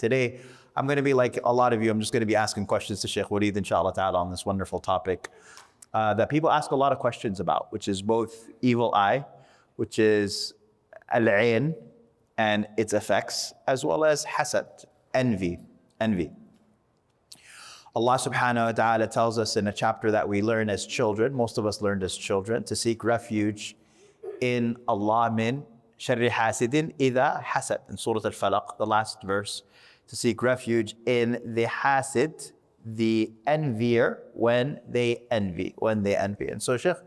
Today, I'm going to be like a lot of you, I'm just going to be asking questions to Sheikh Waleed, inshallah ta'ala, on this wonderful topic that people ask a lot of questions about, which is both evil eye, which is al-ayn and its effects, as well as hasad, envy. Allah subhanahu wa ta'ala tells us in a chapter that we learn as children, most of us learned as children, to seek refuge in Allah min sharri hasidin idha hasad, in Surah Al-Falaq, the last verse, to seek refuge in the hasid, the envier, when they envy. And so, Sheikh,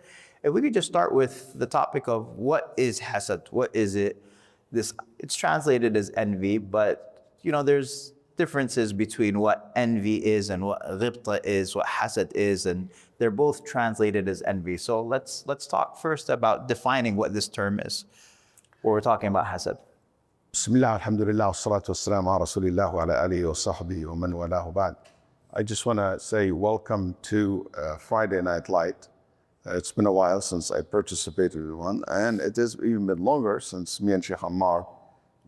if we could just start with the topic of what is hasad, what is it? It's translated as envy, but there's differences between what envy is and what ghibta is, what hasad is, and they're both translated as envy. So let's talk first about defining what this term is, when we're talking about hasad. Bismillah, alhamdulillah, wassalatu wassalamu ala rasulillah wa ala alihi wa sahbihi wa man walahu ba'd. I just want to say welcome to Friday Night Light. It's been a while since I participated in one, and it has even been longer since me and Sheikh Ammar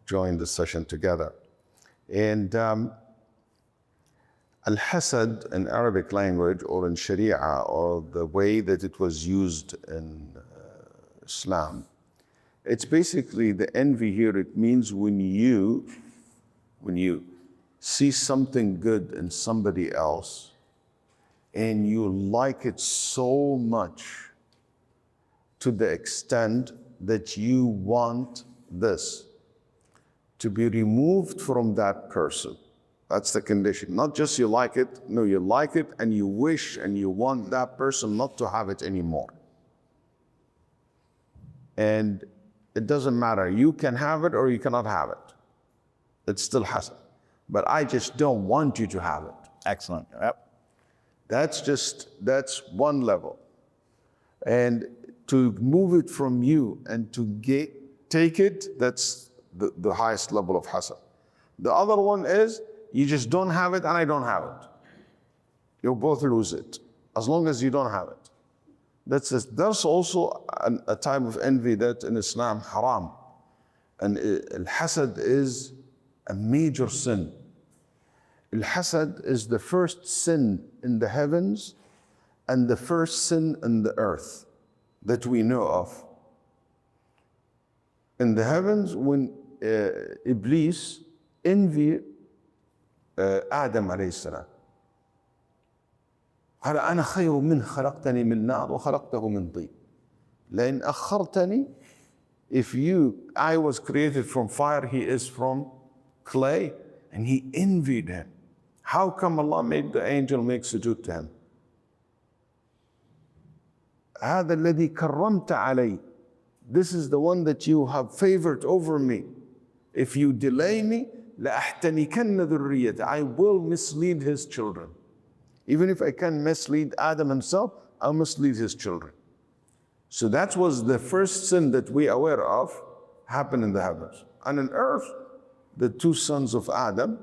joined the session together. And al-hasad in Arabic language or in Sharia, or the way that it was used in Islam, it's basically the envy here. It means when you see something good in somebody else and you like it so much to the extent that you want this to be removed from that person. That's the condition. Not just you like it, no, you like it and you wish and you want that person not to have it anymore. And it doesn't matter, you can have it or you cannot have it. It's still hasad. But I just don't want you to have it. Excellent. Yep. That's one level. And to move it from you and to take it, that's the highest level of hasad. The other one is, you just don't have it and I don't have it. You'll both lose it, as long as you don't have it. There's also a type of envy that in Islam haram. And al-hasad is a major sin. Al-hasad is the first sin in the heavens and the first sin in the earth that we know of. In the heavens, when Iblis envied Adam alayhi salam. قال أنا خير منه خلقتني من نار وخلقته من طين. لأن أخرتني, I was created from fire, he is from clay, and he envied him. How come Allah made the angel make sujood to him? هذا الذي كرمت علي. This is the one that you have favored over me. If you delay me, لأحتنكن ذريته. I will mislead his children. Even if I can mislead Adam himself, I'll mislead his children. So that was the first sin that we are aware of happened in the heavens. And on earth, the two sons of Adam,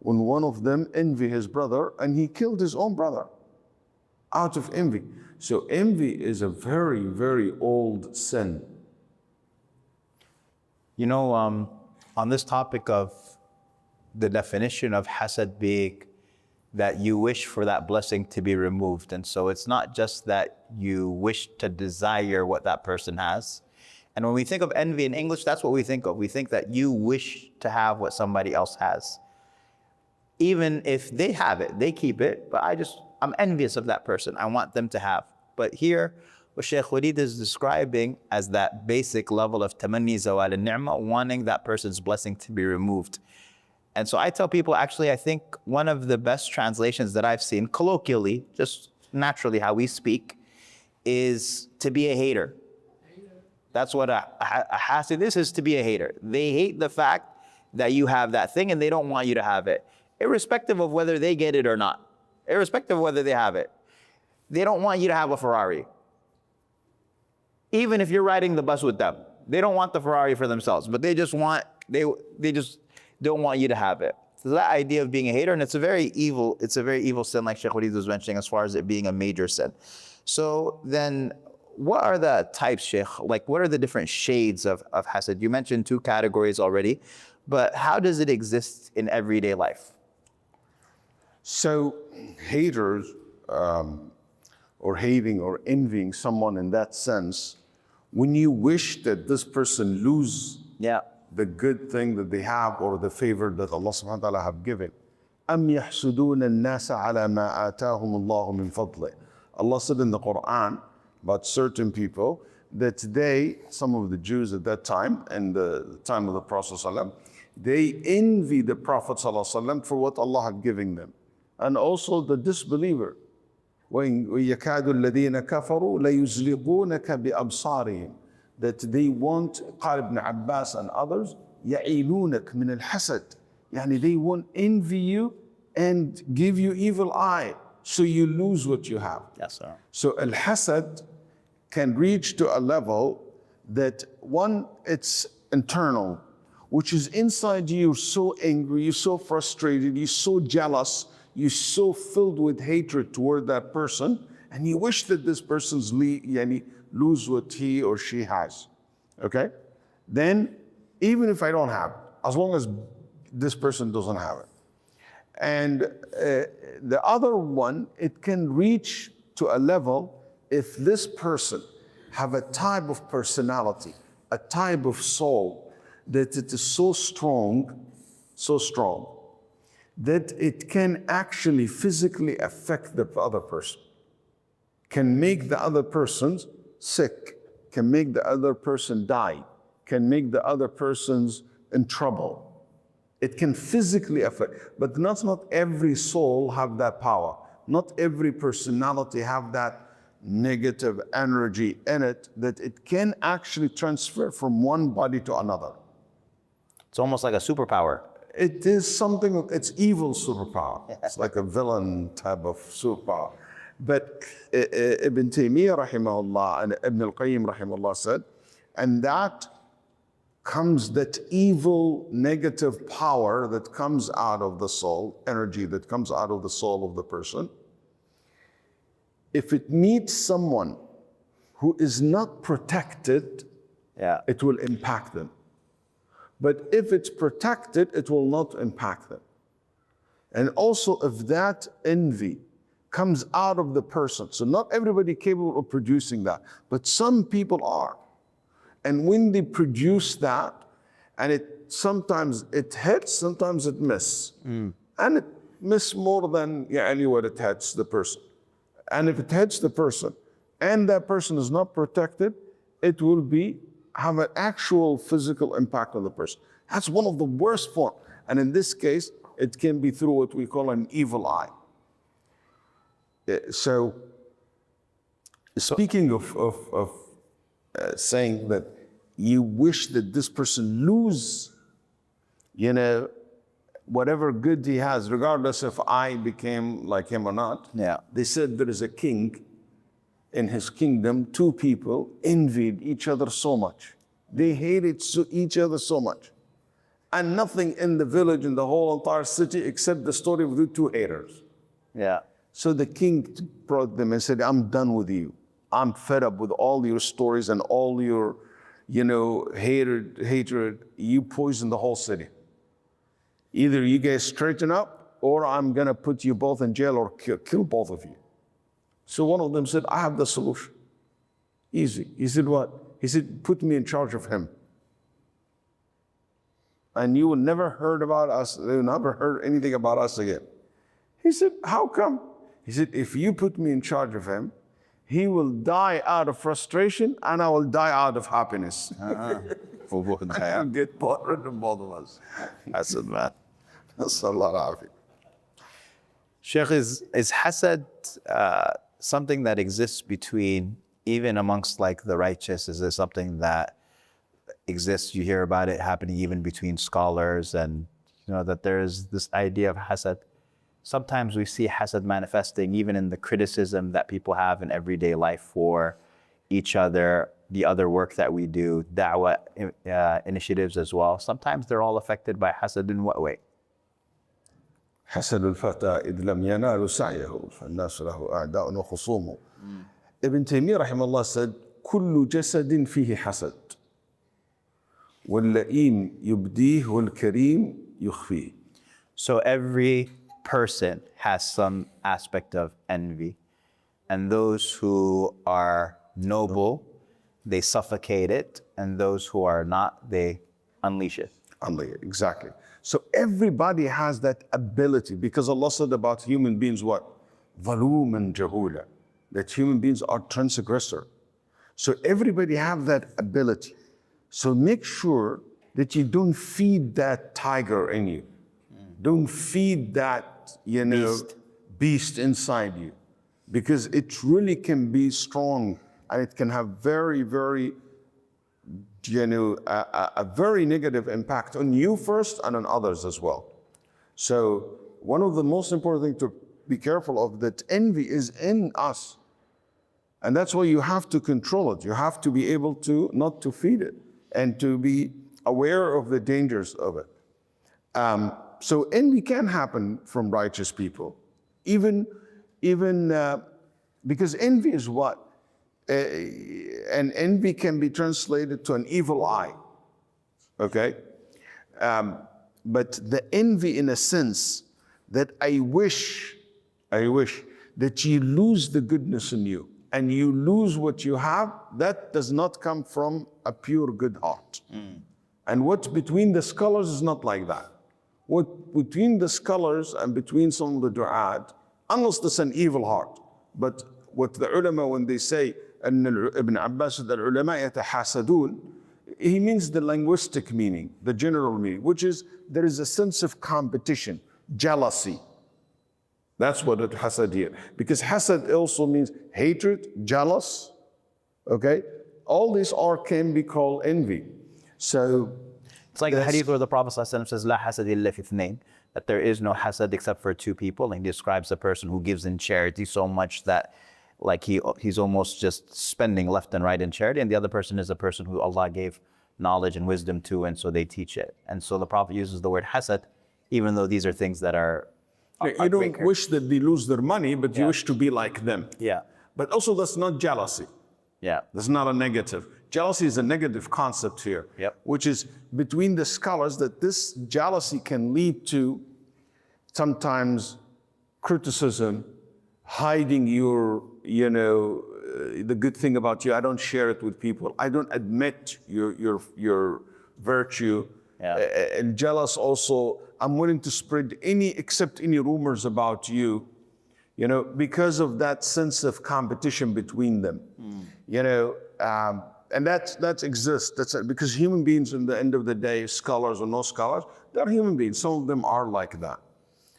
when one of them envied his brother and he killed his own brother out of envy. So envy is a very, very old sin. On this topic of the definition of hasad being that you wish for that blessing to be removed. And so it's not just that you wish to desire what that person has. And when we think of envy in English, that's what we think of. We think that you wish to have what somebody else has. Even if they have it, they keep it, but I'm envious of that person. I want them to have. But here, what Shaykh Waleed is describing as that basic level of tamanni zawal al-ni'mah, wanting that person's blessing to be removed. And so I tell people, actually, I think one of the best translations that I've seen, colloquially, just naturally how we speak, is to be a hater. That's what a hasid is to be a hater. They hate the fact that you have that thing and they don't want you to have it, irrespective of whether they get it or not, irrespective of whether they have it. They don't want you to have a Ferrari. Even if you're riding the bus with them, they don't want the Ferrari for themselves, but they just don't want you to have it. So that idea of being a hater, and it's a very evil sin, like Shaykh Waleed was mentioning, as far as it being a major sin. So then, what are the types, Shaykh? Like, what are the different shades of hasad? You mentioned two categories already, But how does it exist in everyday life? So haters, or hating or envying someone in that sense, when you wish that this person lose Yeah. the good thing that they have or the favor that Allah subhanahu wa ta'ala have given. أَمْ يَحْسُدُونَ النَّاسَ عَلَى مَا آتَاهُمُ اللَّهُ مِنْ فَضْلِهِ. Allah said in the Qur'an about certain people that some of the Jews at that time, and the time of the Prophet ﷺ, they envy the Prophet ﷺ for what Allah had given them. And also the disbeliever. وَيَكَادُ الَّذِينَ كَفَرُوا لَيُزْلِقُونَكَ بِأَبْصَارِهِمْ. That they want, Qal ibn Abbas and others, يَعِيلُونَكَ مِنَ الْحَسَدِ. Yani they won't envy you and give you evil eye, so you lose what you have. Yes, sir. So al-hasad can reach to a level that one, it's internal, which is inside you, you're so angry, you're so frustrated, you're so jealous, you're so filled with hatred toward that person, and you wish that this person's lose what he or she has, okay? Then, even if I don't have it, as long as this person doesn't have it. And the other one, it can reach to a level if this person have a type of personality, a type of soul, that it is so strong, that it can actually physically affect the other person, can make the other person sick, can make the other person die, can make the other person's in trouble. It can physically affect, but not every soul have that power. Not every personality have that negative energy in it that it can actually transfer from one body to another. It's almost like a superpower. It is something, it's evil superpower. It's like a villain type of superpower. But Ibn Taymiyyah rahimahullah and Ibn al-Qayyim rahimahullah said, and that comes, that evil negative power that comes out of the soul, energy that comes out of the soul of the person, if it meets someone who is not protected, it will impact them. But if it's protected, it will not impact them. And also if that envy comes out of the person, so not everybody capable of producing that, but some people are. And when they produce that, and sometimes it hits, sometimes it misses. And it misses more than what it hits the person. And if it hits the person, and that person is not protected, it will have an actual physical impact on the person. That's one of the worst forms. And in this case, it can be through what we call an evil eye. So, speaking of saying that you wish that this person lose, whatever good he has, regardless if I became like him or not. They said there is a king in his kingdom, two people envied each other so much. They hated each other so much. And nothing in the village, in the whole entire city, except the story of the two haters. So the king brought them and said, I'm done with you. I'm fed up with all your stories and all your, hatred. You poison the whole city. Either you guys straighten up, or I'm gonna put you both in jail or kill both of you. So one of them said, I have the solution. Easy. He said, what? He said, put me in charge of him. And you will never heard about us, they will never heard anything about us again. He said, how come? He said, if you put me in charge of him, he will die out of frustration and I will die out of happiness. I'll get rid of both of us. I said, man, that's a lot of it. Sheikh, is hasad something that exists between, even amongst like the righteous? Is it something that exists, you hear about it happening even between scholars, and that there is this idea of hasad? Sometimes we see hasad manifesting even in the criticism that people have in everyday life for each other, the other work that we do, da'wah initiatives as well. Sometimes they're all affected by hasad. In what way? حسد الفتى إذ لم ينال سعيه فالناس له أعداء وخصوم. Ibn Taymiyyah rahimahullah said, كل جسد فيه حسد. واللئيم يبديه والكريم يخفيه. So every person has some aspect of envy. And those who are noble, they suffocate it. And those who are not, they unleash it. Exactly. So everybody has that ability, because Allah said about human beings what? ظَلُومًا جَهُولًا. That human beings are transgressor. So everybody have that ability. So make sure that you don't feed that tiger in you. Don't feed that, beast inside you. Because it really can be strong, and it can have very, very, a very negative impact on you first and on others as well. So one of the most important things to be careful of, that envy is in us. And that's why you have to control it. You have to be able to not to feed it, and to be aware of the dangers of it. So envy can happen from righteous people, even because envy is what? And envy can be translated to an evil eye, okay? But the envy, in a sense, that I wish that you lose the goodness in you, and you lose what you have, that does not come from a pure good heart. And what's between the scholars is not like that. What between the scholars and between some of the du'at, unless it's an evil heart. But what the ulama, when they say, Ibn Abbas said, al-ulama yatahasadun, he means the linguistic meaning, the general meaning, which is there is a sense of competition, jealousy. That's what it hasad here. Because hasad also means hatred, jealous, okay? All these can be called envy. So it's like the hadith where the Prophet ﷺ says, La hasad illa fi ithnain, that there is no hasad except for two people. And he describes a person who gives in charity so much that like he's almost just spending left and right in charity. And the other person is a person who Allah gave knowledge and wisdom to, and so they teach it. And so the Prophet uses the word hasad, even though these are things that are you don't wish that they lose their money, but you wish to be like them. Yeah. But also that's not jealousy. Yeah. That's not a negative. Jealousy is a negative concept here, which is between the scholars, that this jealousy can lead to sometimes criticism, hiding your, the good thing about you. I don't share it with people. I don't admit your virtue. And jealous also, I'm willing to spread accept any rumors about you, because of that sense of competition between them. And that exists. That's because human beings, in the end of the day, scholars or no scholars, they're human beings. Some of them are like that.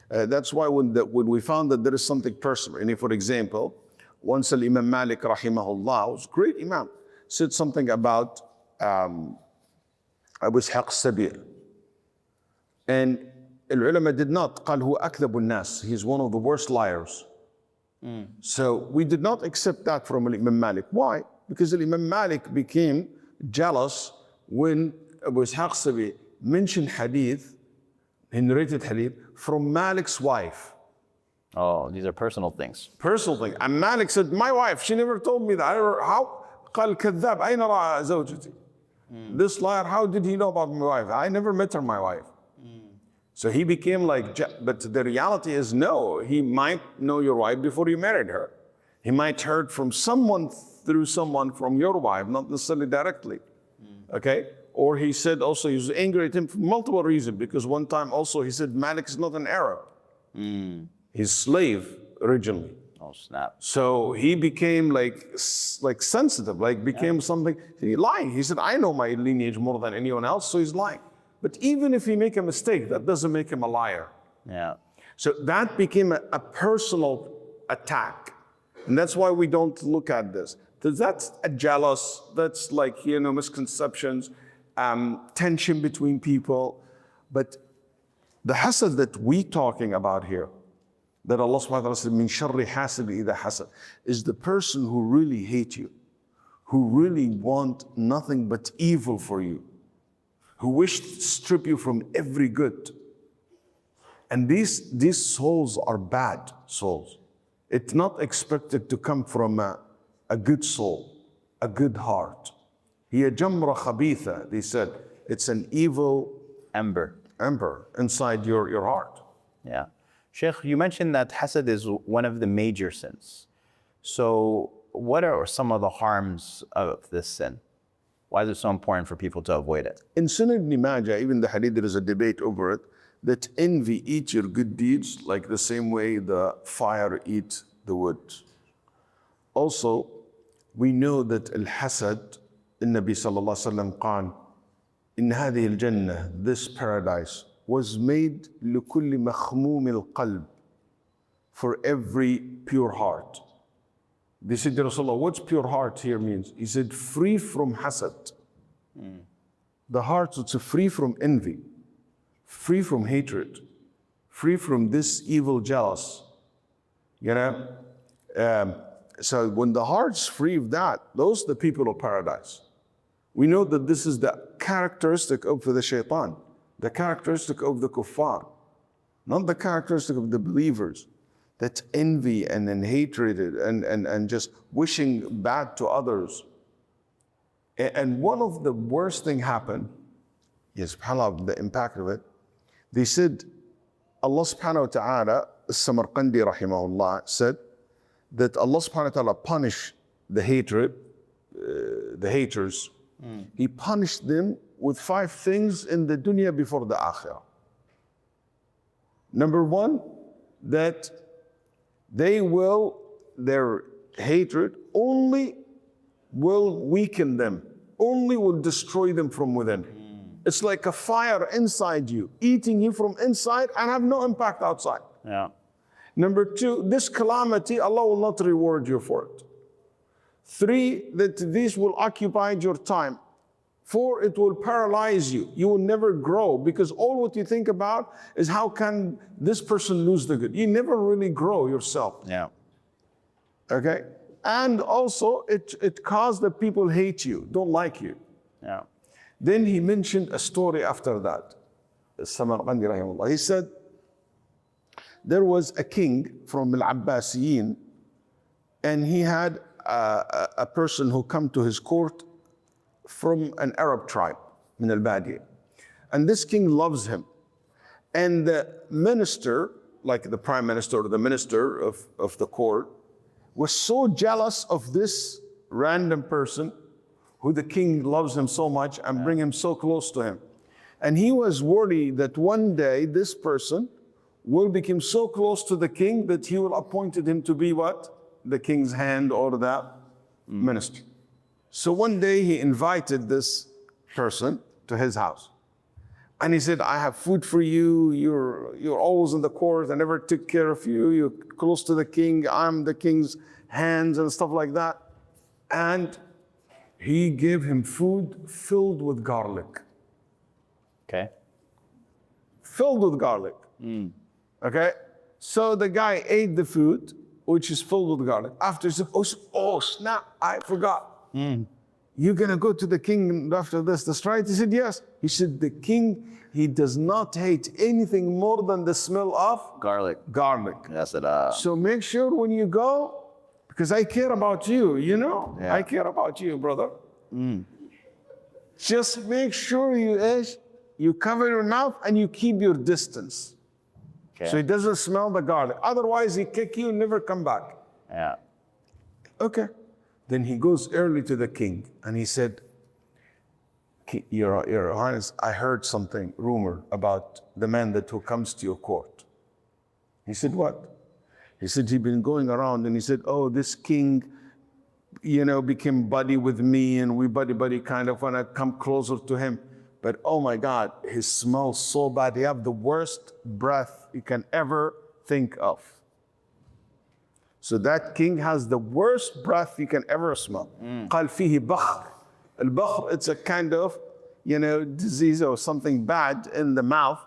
That's why when we found that there is something personal. And for example, once Imam Malik rahimahullah, was a great Imam, said something about Abu Ishaq Sabir. And al-ulama did not, قال هو أكذب الناس. He's one of the worst liars. So we did not accept that from Imam Malik. Why? Because Imam Malik became jealous when Abu Ishaq Sabir mentioned hadith, he narrated hadith from Malik's wife. Oh, these are personal things. Personal thing. And Malik said, my wife, she never told me that. How? قال كذاب أين رأى زوجتي? This liar, how did he know about my wife? I never met her, my wife. So he became like, but the reality is no, he might know your wife before you married her. He might heard from someone through someone from your wife, not necessarily directly, okay? Or he said also, he was angry at him for multiple reasons, because one time also he said, Malik is not an Arab. He's slave originally. Oh, snap. So he became like sensitive, became something, he lying. He said, I know my lineage more than anyone else, so he's lying. But even if he make a mistake, that doesn't make him a liar. Yeah. So that became a personal attack. And that's why we don't look at this. Because that's a jealous, that's like, misconceptions, tension between people. But the hasad that we talking about here, that Allah subhanahu wa ta'ala said, min sharri hasad idha hasad, is the person who really hate you, who really want nothing but evil for you, who wish to strip you from every good. And these souls are bad souls. It's not expected to come from a good soul, a good heart. هي جمرة خبيثة, they said. It's an evil Ember. inside your heart. Yeah. Sheikh, you mentioned that hasad is one of the major sins. So what are some of the harms of this sin? Why is it so important for people to avoid it? In Sunnah Ibn Majah, even the hadith, there is a debate over it, that envy eats your good deeds like the same way the fire eats the wood. Also, we know that al-hasad, النبي صلى الله عليه وسلم قال إن هذه الجنة, this paradise, was made لكل مخموم القلب, for every pure heart. They said to Rasulullah, what's pure heart here means? He said, free from hasad. The heart that's free from envy, free from hatred, free from this evil jealous. You know? So when the heart's free of that, those are the people of paradise. We know that this is the characteristic of the shaitan, the characteristic of the kuffar, not the characteristic of the believers. That's envy and then hatred and just wishing bad to others. And one of the worst thing happened, yes, subhanAllah, the impact of it, they said, Allah subhanahu wa ta'ala, Samarqandi rahimahullah, said that Allah subhanahu wa ta'ala punished the hatred, the haters. He punished them with 5 things in the dunya before the akhirah. Number 1, that their hatred only will weaken them, only will destroy them from within. It's like a fire inside you, eating you from inside and have no impact outside. Yeah. Number 2, this calamity, Allah will not reward you for it. 3, that this will occupy your time. 4, it will paralyze you. You will never grow because all what you think about is how can this person lose the good. You never really grow yourself. Yeah. Okay? And also it caused that people hate you, don't like you. Yeah. Then he mentioned a story after that. Samarqandi rahimahullah. He said, there was a king from Al-Abbasiyin, and he had a person who come to his court from an Arab tribe, min al-Badi. And this king loves him. And the minister, like the prime minister or the minister of the court, was so jealous of this random person who the king loves him so much and bring him so close to him. And he was worried that one day this person will become so close to the king that he will appointed him to be what? The king's hand or that minister. So one day he invited this person to his house. And he said, I have food for you. You're always in the court. I never took care of you. You're close to the king. I'm the king's hands and stuff like that. And he gave him food filled with garlic. Okay. Filled with garlic. Okay? So the guy ate the food, which is filled with garlic. After he said, oh snap, I forgot. You're going to go to the king after this, that's right? He said, yes. He said, the king, he does not hate anything more than the smell of Garlic. That's it. So make sure when you go, because I care about you, you know? Yeah. I care about you, brother. Just make sure you cover your mouth and you keep your distance. Okay. So he doesn't smell the garlic. Otherwise, he kick you and never come back. Yeah. Okay. Then he goes early to the king and he said, Your Highness, I heard something, rumor about the man who comes to your court. He said, what? He said, he'd been going around and he said, oh, this king, became buddy with me and we buddy kind of want to come closer to him. But oh my God, he smells so bad. He have the worst breath you can ever think of. So that king has the worst breath you can ever smell. قال فيه بخر. البخر, it's a kind of, disease or something bad in the mouth.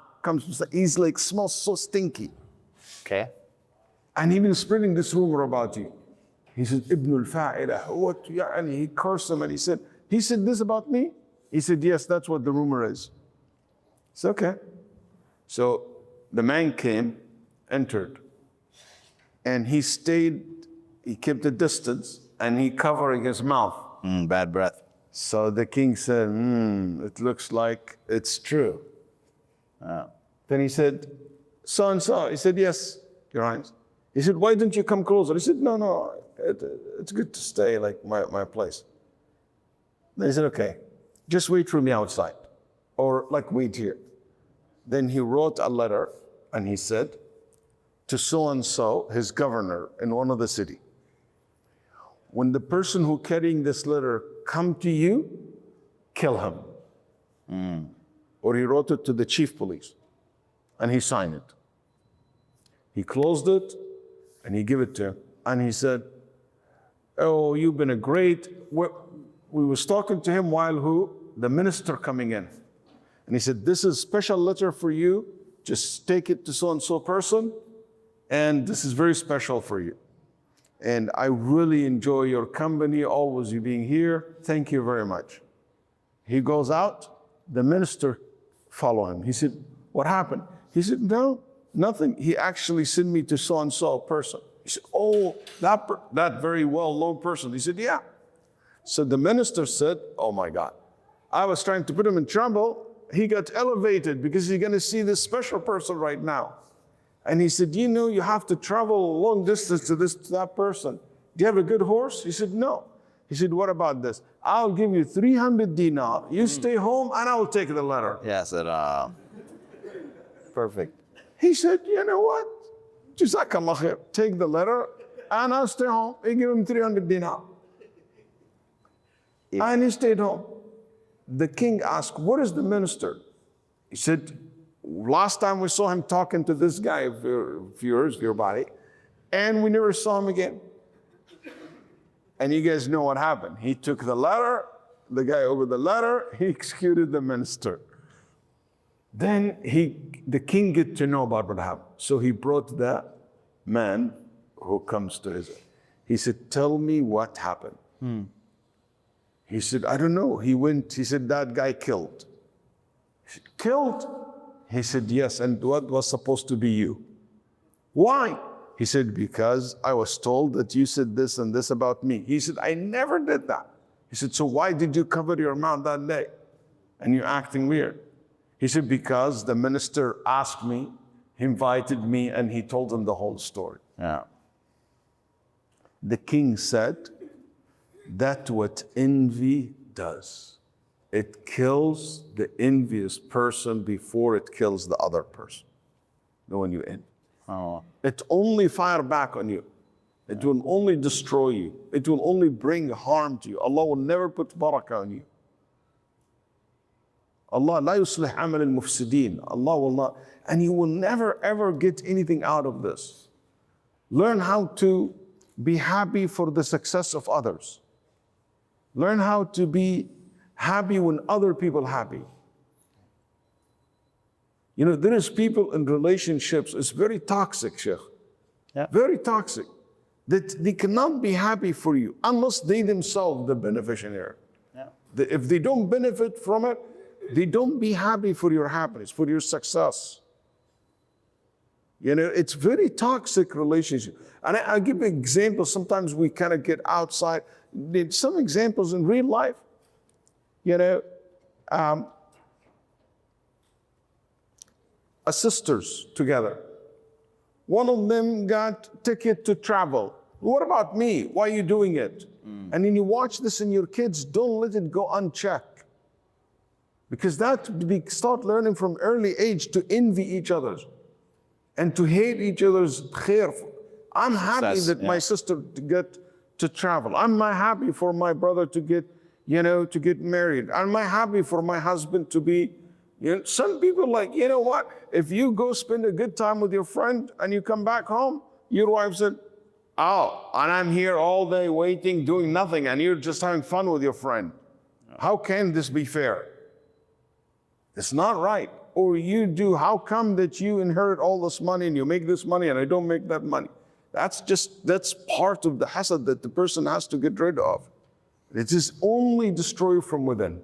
He's like, smells so stinky. Okay. And he's been spreading this rumor about you. He said, Ibn al-Fa'ilah, what? And he cursed him and he said this about me? He said, yes, that's what the rumor is. It's okay. So the man came, entered, and he stayed, he kept a distance, and he covering his mouth. Bad breath. So the king said, it looks like it's true. Then he said, so and so. He said, yes, Your Highness. He said, why don't you come closer? He said, no, it's good to stay like my place. Then he said, okay, just wait for me outside, or like wait here. Then he wrote a letter and he said to so and so, his governor in one of the city, when the person who carrying this letter come to you, kill him. Or he wrote it to the chief police and he signed it. He closed it and he gave it to him. And he said, oh, you've been a great, we was talking to him while the minister coming in. And he said, this is a special letter for you. Just take it to so-and-so person. And this is very special for you. And I really enjoy your company, always you being here. Thank you very much. He goes out, the minister follow him. He said, what happened? He said, no, nothing. He actually sent me to so-and-so person. He said, oh, that very well-known person. He said, yeah. So the minister said, oh my God, I was trying to put him in trouble. He got elevated because he's going to see this special person right now. And he said, you know, you have to travel a long distance to that person. Do you have a good horse? He said, no. He said, what about this? I'll give you 300 dinar. You stay home and I'll take the letter. Yeah, I said, perfect. He said, you know what? Jazakallah khair. Take the letter and I'll stay home. He gave him 300 dinar. And he stayed home. The king asked, what is the minister? He said, last time we saw him talking to this guy of yours, your body, and we never saw him again. And you guys know what happened. He took the letter, the guy over the letter, he executed the minister. Then the king get to know about what happened. So he brought the man who comes to his, he said, tell me what happened. He said, I don't know. He said, that guy killed. He said, killed? He said, yes, and what was supposed to be you? Why? He said, because I was told that you said this and this about me. He said, I never did that. He said, so why did you cover your mouth that day? And you're acting weird. He said, because the minister asked me, he invited me, and he told him the whole story. Yeah. The king said, that's what envy does. It kills the envious person before it kills the other person. The one you envy. Oh. It only fire back on you. It will only destroy you. It will only bring harm to you. Allah will never put barakah on you. Allah la yuslih amal al-mufsideen. Allah will not, and you will never ever get anything out of this. Learn how to be happy for the success of others. Learn how to be happy when other people are happy. You know, there is people in relationships, it's very toxic, Sheikh. Yeah. Very toxic. That they cannot be happy for you unless they themselves the beneficiary. Yeah. If they don't benefit from it, they don't be happy for your happiness, for your success. You know, it's very toxic relationship. And I'll give you an example. Sometimes we kind of get outside. Some examples in real life. You know, sisters together. One of them got ticket to travel. What about me? Why are you doing it? And then you watch this in your kids, don't let it go unchecked. Because that they start learning from early age to envy each other and to hate each other's khair. I'm happy that my sister get to travel. I'm happy for my brother to get, you know, to get married. I'm happy for my husband to be, you know, some people like, you know what? If you go spend a good time with your friend and you come back home, your wife said, oh, and I'm here all day waiting, doing nothing, and you're just having fun with your friend. How can this be fair? It's not right. Or you do, how come that you inherit all this money and you make this money and I don't make that money? That's part of the hasad that the person has to get rid of. It is only destroyed from within.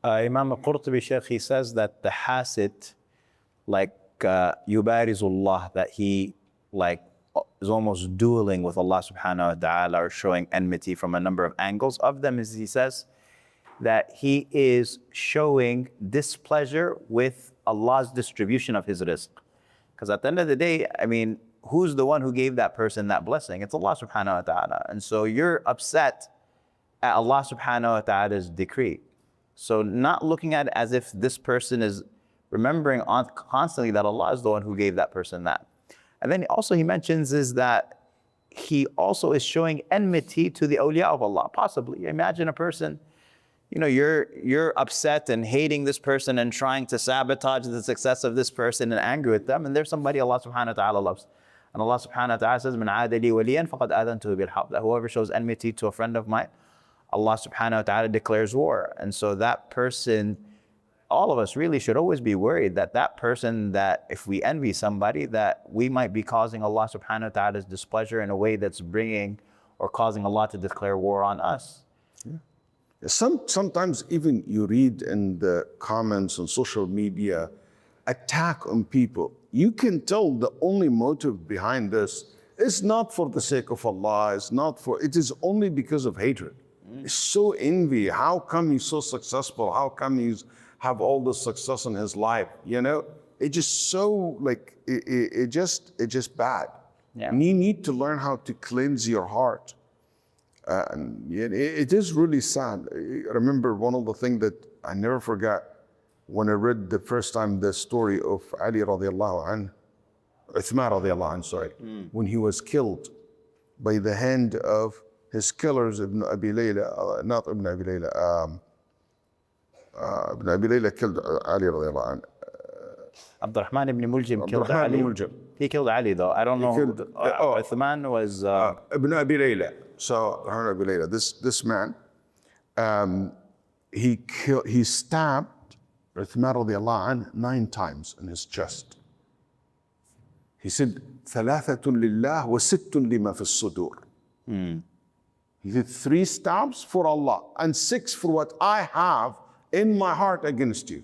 Imam al-Qurtubi, Sheikh, he says that the hasid, like yubarizullah, that he like is almost dueling with Allah subhanahu wa ta'ala, or showing enmity from a number of angles. Of them is, he says, that he is showing displeasure with Allah's distribution of his rizq. Because at the end of the day, I mean, who's the one who gave that person that blessing? It's Allah subhanahu wa ta'ala. And so you're upset at Allah subhanahu wa ta'ala's decree. So not looking at it as if this person is remembering constantly that Allah is the one who gave that person that. And then also he mentions is that he also is showing enmity to the awliya of Allah. Possibly, imagine a person, you know, you're upset and hating this person and trying to sabotage the success of this person and angry with them, and there's somebody Allah subhanahu wa ta'ala loves. And Allah subhanahu wa ta'ala says, "Man aada li waliyan faqad aadhantuhu bil harb." That whoever shows enmity to a friend of mine, Allah subhanahu wa ta'ala declares war. And so that person, all of us really should always be worried that that person, that if we envy somebody, that we might be causing Allah subhanahu wa ta'ala's displeasure in a way that's bringing or causing Allah to declare war on us. Yeah. Sometimes even you read in the comments on social media, attack on people. You can tell the only motive behind this is not for the sake of Allah, it is only because of hatred. It's so envy. How come he's so successful? How come he's have all this success in his life? You know, it just so like, it just bad. Yeah. And you need to learn how to cleanse your heart. And it is really sad. I remember one of the things that I never forgot when I read the first time the story of Ali radiallahu anhu, Uthman radiallahu anhu, sorry, when he was killed by the hand of his killers, Ibn Abi Layla, not Ibn Abi Layla, Ibn Abi Layla killed Ali radiallahu anhu. Abdurrahman ibn Muljim killed Abdurrahman Ali. ibn Muljim. He killed Ali though. I don't know. Uthman was... Ibn Abi Layla. So, Ibn Abi Layla, this man, he stabbed Uthman radiallahu anhu 9 times in his chest. He said, ثلاثة لله وست لما في الصدور. He did 3 stabs for Allah and 6 for what I have in my heart against you.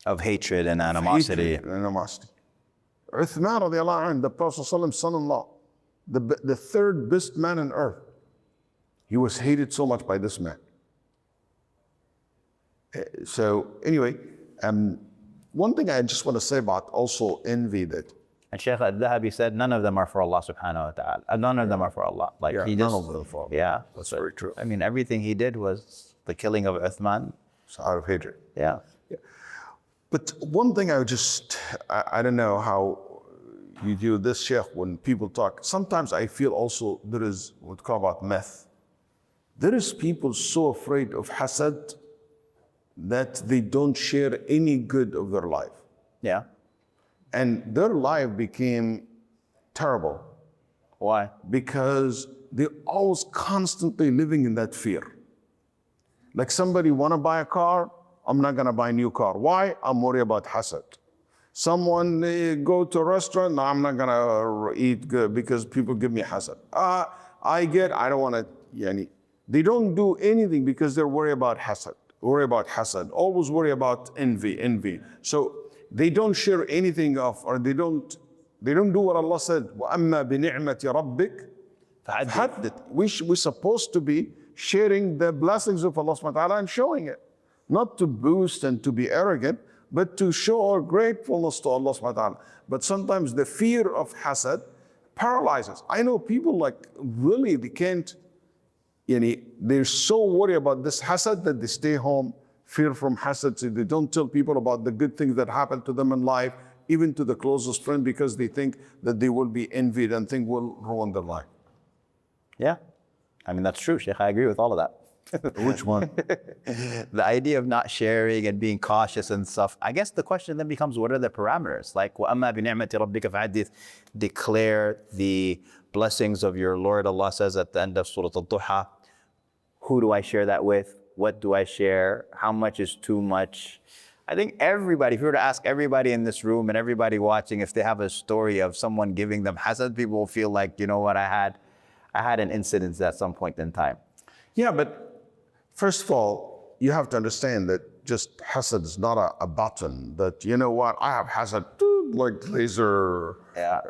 Of hatred and animosity. Hatred and animosity. Uthman radiallahu anhu, the Prophet's son-in-law, the 3rd best man on earth. He was hated so much by this man. So anyway, one thing I just want to say about also envy that. And Shaykh al-Dhahabi said none of them are for Allah subhanahu wa ta'ala. None of them are for Allah. Like Yeah, he none just, of them are for Allah. Yeah. That's very true. I mean, everything he did was the killing of Uthman. It's out of hatred. Yeah. But one thing I don't know how you do this, Sheikh, when people talk. Sometimes I feel also there is what we call about myth. There is people so afraid of hasad that they don't share any good of their life. Yeah. And their life became terrible. Why? Because they're always constantly living in that fear. Like somebody want to buy a car, I'm not going to buy a new car. Why? I'm worried about hasad. Someone go to a restaurant, no, I'm not going to eat good because people give me hasad. I don't want to, they don't do anything because they're worried about hasad. Always worry about envy. So they don't share anything of, or they don't do what Allah said. وَأَمَّا بِنِعْمَةِ رَبِّكَ فَحَدِّثْ. We're supposed to be sharing the blessings of Allah subhanahu wa ta'ala and showing it. Not to boast and to be arrogant, but to show our gratefulness to Allah subhanahu wa ta'ala. But sometimes the fear of hasad paralyzes. I know people like really, they can't, they're so worried about this hasad that they stay home, fear from hasad, so they don't tell people about the good things that happen to them in life, even to the closest friend, because they think that they will be envied and think will ruin their life. Yeah. I mean, that's true, Sheikh. I agree with all of that. Which one? The idea of not sharing and being cautious and stuff. I guess the question then becomes, what are the parameters? Like, وَأَمَّا بِنِعْمَةِ رَبِّكَ فَحَدِّثْ. Declare the blessings of your Lord. Allah says at the end of Surah Al-Duha, who do I share that with? What do I share? How much is too much? I think everybody, if you were to ask everybody in this room and everybody watching, if they have a story of someone giving them hasad, people will feel like, you know what, I had an incident at some point in time. Yeah, but first of all, you have to understand that just hasad is not a button that, you know what, I have hasad, like laser. Yeah.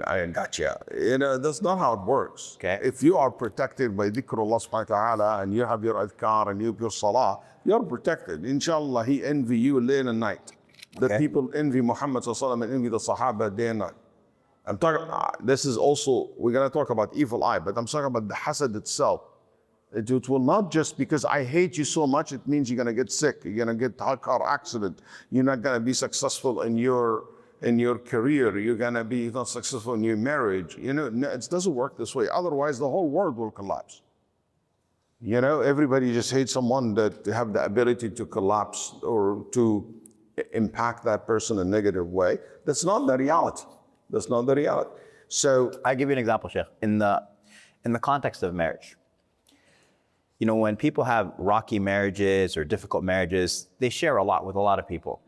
I got you. You know, that's not how it works. Okay. If you are protected by dhikrullah subhanahu wa ta'ala and you have your adhkar and you have your salah, you're protected. Inshallah, he envy you day and night. The Okay. people envy Muhammad sallallahu alaihi wasallam and envy the Sahaba day and night. I'm talking, this is also, we're going to talk about evil eye, but I'm talking about the hasad itself. It will not just because I hate you so much, it means you're going to get sick, you're going to get a car accident, you're not going to be successful in your career, you're going to be not successful in your marriage. You know, no, it doesn't work this way. Otherwise, the whole world will collapse. You know, everybody just hates someone that have the ability to collapse or to impact that person in a negative way. That's not the reality. That's not the reality. So I give you an example, Sheikh. In the context of marriage, you know, when people have rocky marriages or difficult marriages, they share a lot with a lot of people.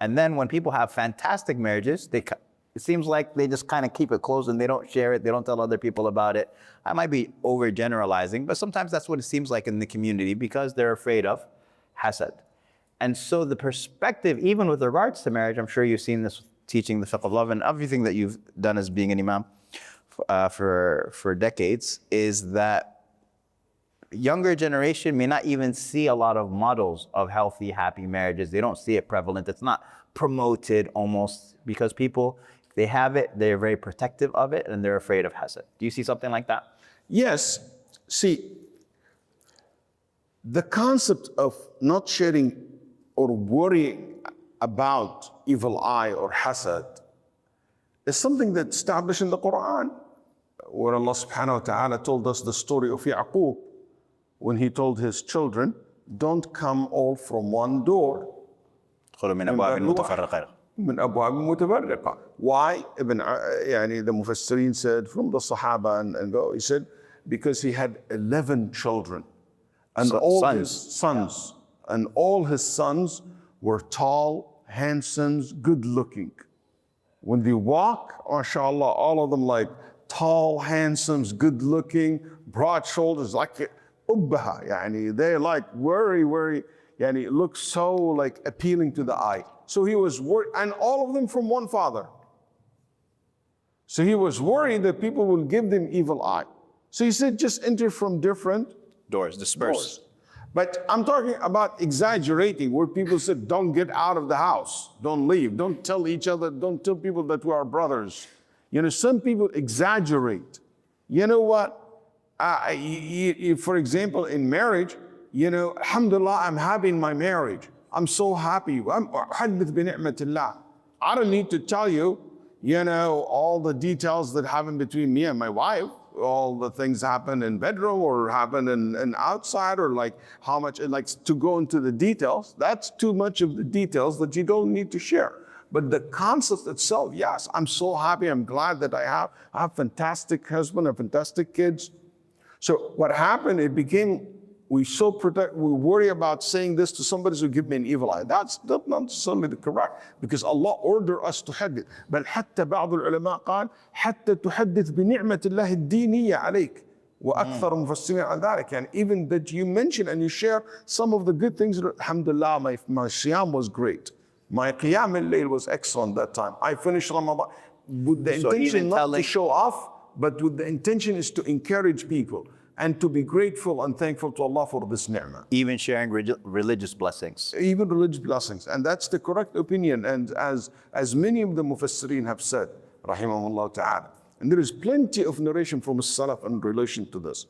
And then when people have fantastic marriages, it seems like they just kind of keep it closed and they don't share it. They don't tell other people about it. I might be overgeneralizing, but sometimes that's what it seems like in the community because they're afraid of hasad. And so the perspective, even with regards to marriage, I'm sure you've seen this teaching the fiqh of love and everything that you've done as being an imam for decades, is that younger generation may not even see a lot of models of healthy, happy marriages. They don't see it prevalent. It's not promoted almost because people, if they have it, they're very protective of it and they're afraid of hasad. Do you see something like that? yes, see, the concept of not sharing or worrying about evil eye or hasad is something that's established in the Qur'an, where Allah subhanahu wa ta'ala told us the story of Yaqub when he told his children, don't come all from one door. من أبواب متفرقة. من أبواب متفرقة. Why? The Mufassirin said from the Sahaba and go, he said, because he had 11 children and all his sons, and all his sons were tall, handsome, good looking. When they walk, mashallah, all of them like tall, handsome, good looking, broad shoulders, like ubbaha, they're like very, it looks so like appealing to the eye. So he was worried, and all of them from one father. So he was worried that people will give them evil eye. So he said, just enter from different Doors, disperse. doors. But I'm talking about exaggerating, where people said, don't get out of the house, don't leave, don't tell each other, don't tell people that we are brothers. You know, some people exaggerate. You know what? For example, in marriage, you know, alhamdulillah, I'm happy in my marriage. I'm so happy. I don't need to tell you, you know, all the details that happen between me and my wife. All the things happen in bedroom or happen in outside, or like how much it likes to go into the details. That's too much of the details that you don't need to share. But the concept itself, yes, I'm so happy. I'm glad that I have fantastic husband and fantastic kids. So what happened, it became, we worry about saying this to somebody who give me an evil eye. That's not necessarily the correct, because Allah ordered us to hadith. بل حتى بعض العلماء قال حتى تحدث بنعمة الله الدينية عليك وأكثر مفسرين عن ذلك. And even that you mention and you share some of the good things. Alhamdulillah, my siyam was great. My qiyam al-layl was excellent that time. I finished Ramadan with the intention not to show off, but with the intention is to encourage people and to be grateful and thankful to Allah for this ni'mah. Even sharing religious blessings. Even religious blessings. And that's the correct opinion. And as many of the Mufassirin have said, rahimahullah ta'ala. And there is plenty of narration from Salaf in relation to this.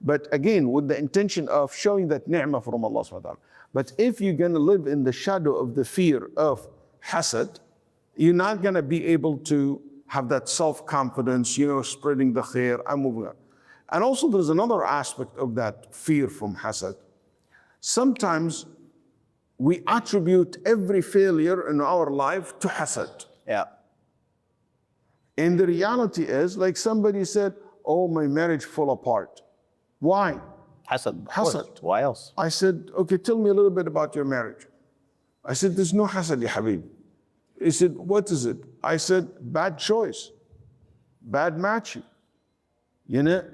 But again, with the intention of showing that ni'mah from Allah subhanahu wa ta'ala. But if you're going to live in the shadow of the fear of hasad, you're not going to be able to have that self-confidence, you know, spreading the khair and moving on. And also there's another aspect of that fear from hasad. Sometimes we attribute every failure in our life to hasad. Yeah. And the reality is, like somebody said, oh, my marriage fell apart. Why? Hasad. Hasad. Why else? I said, okay, tell me a little bit about your marriage. I said, there's no hasad, ya habib. He said, what is it? I said, bad choice, bad matching. You know,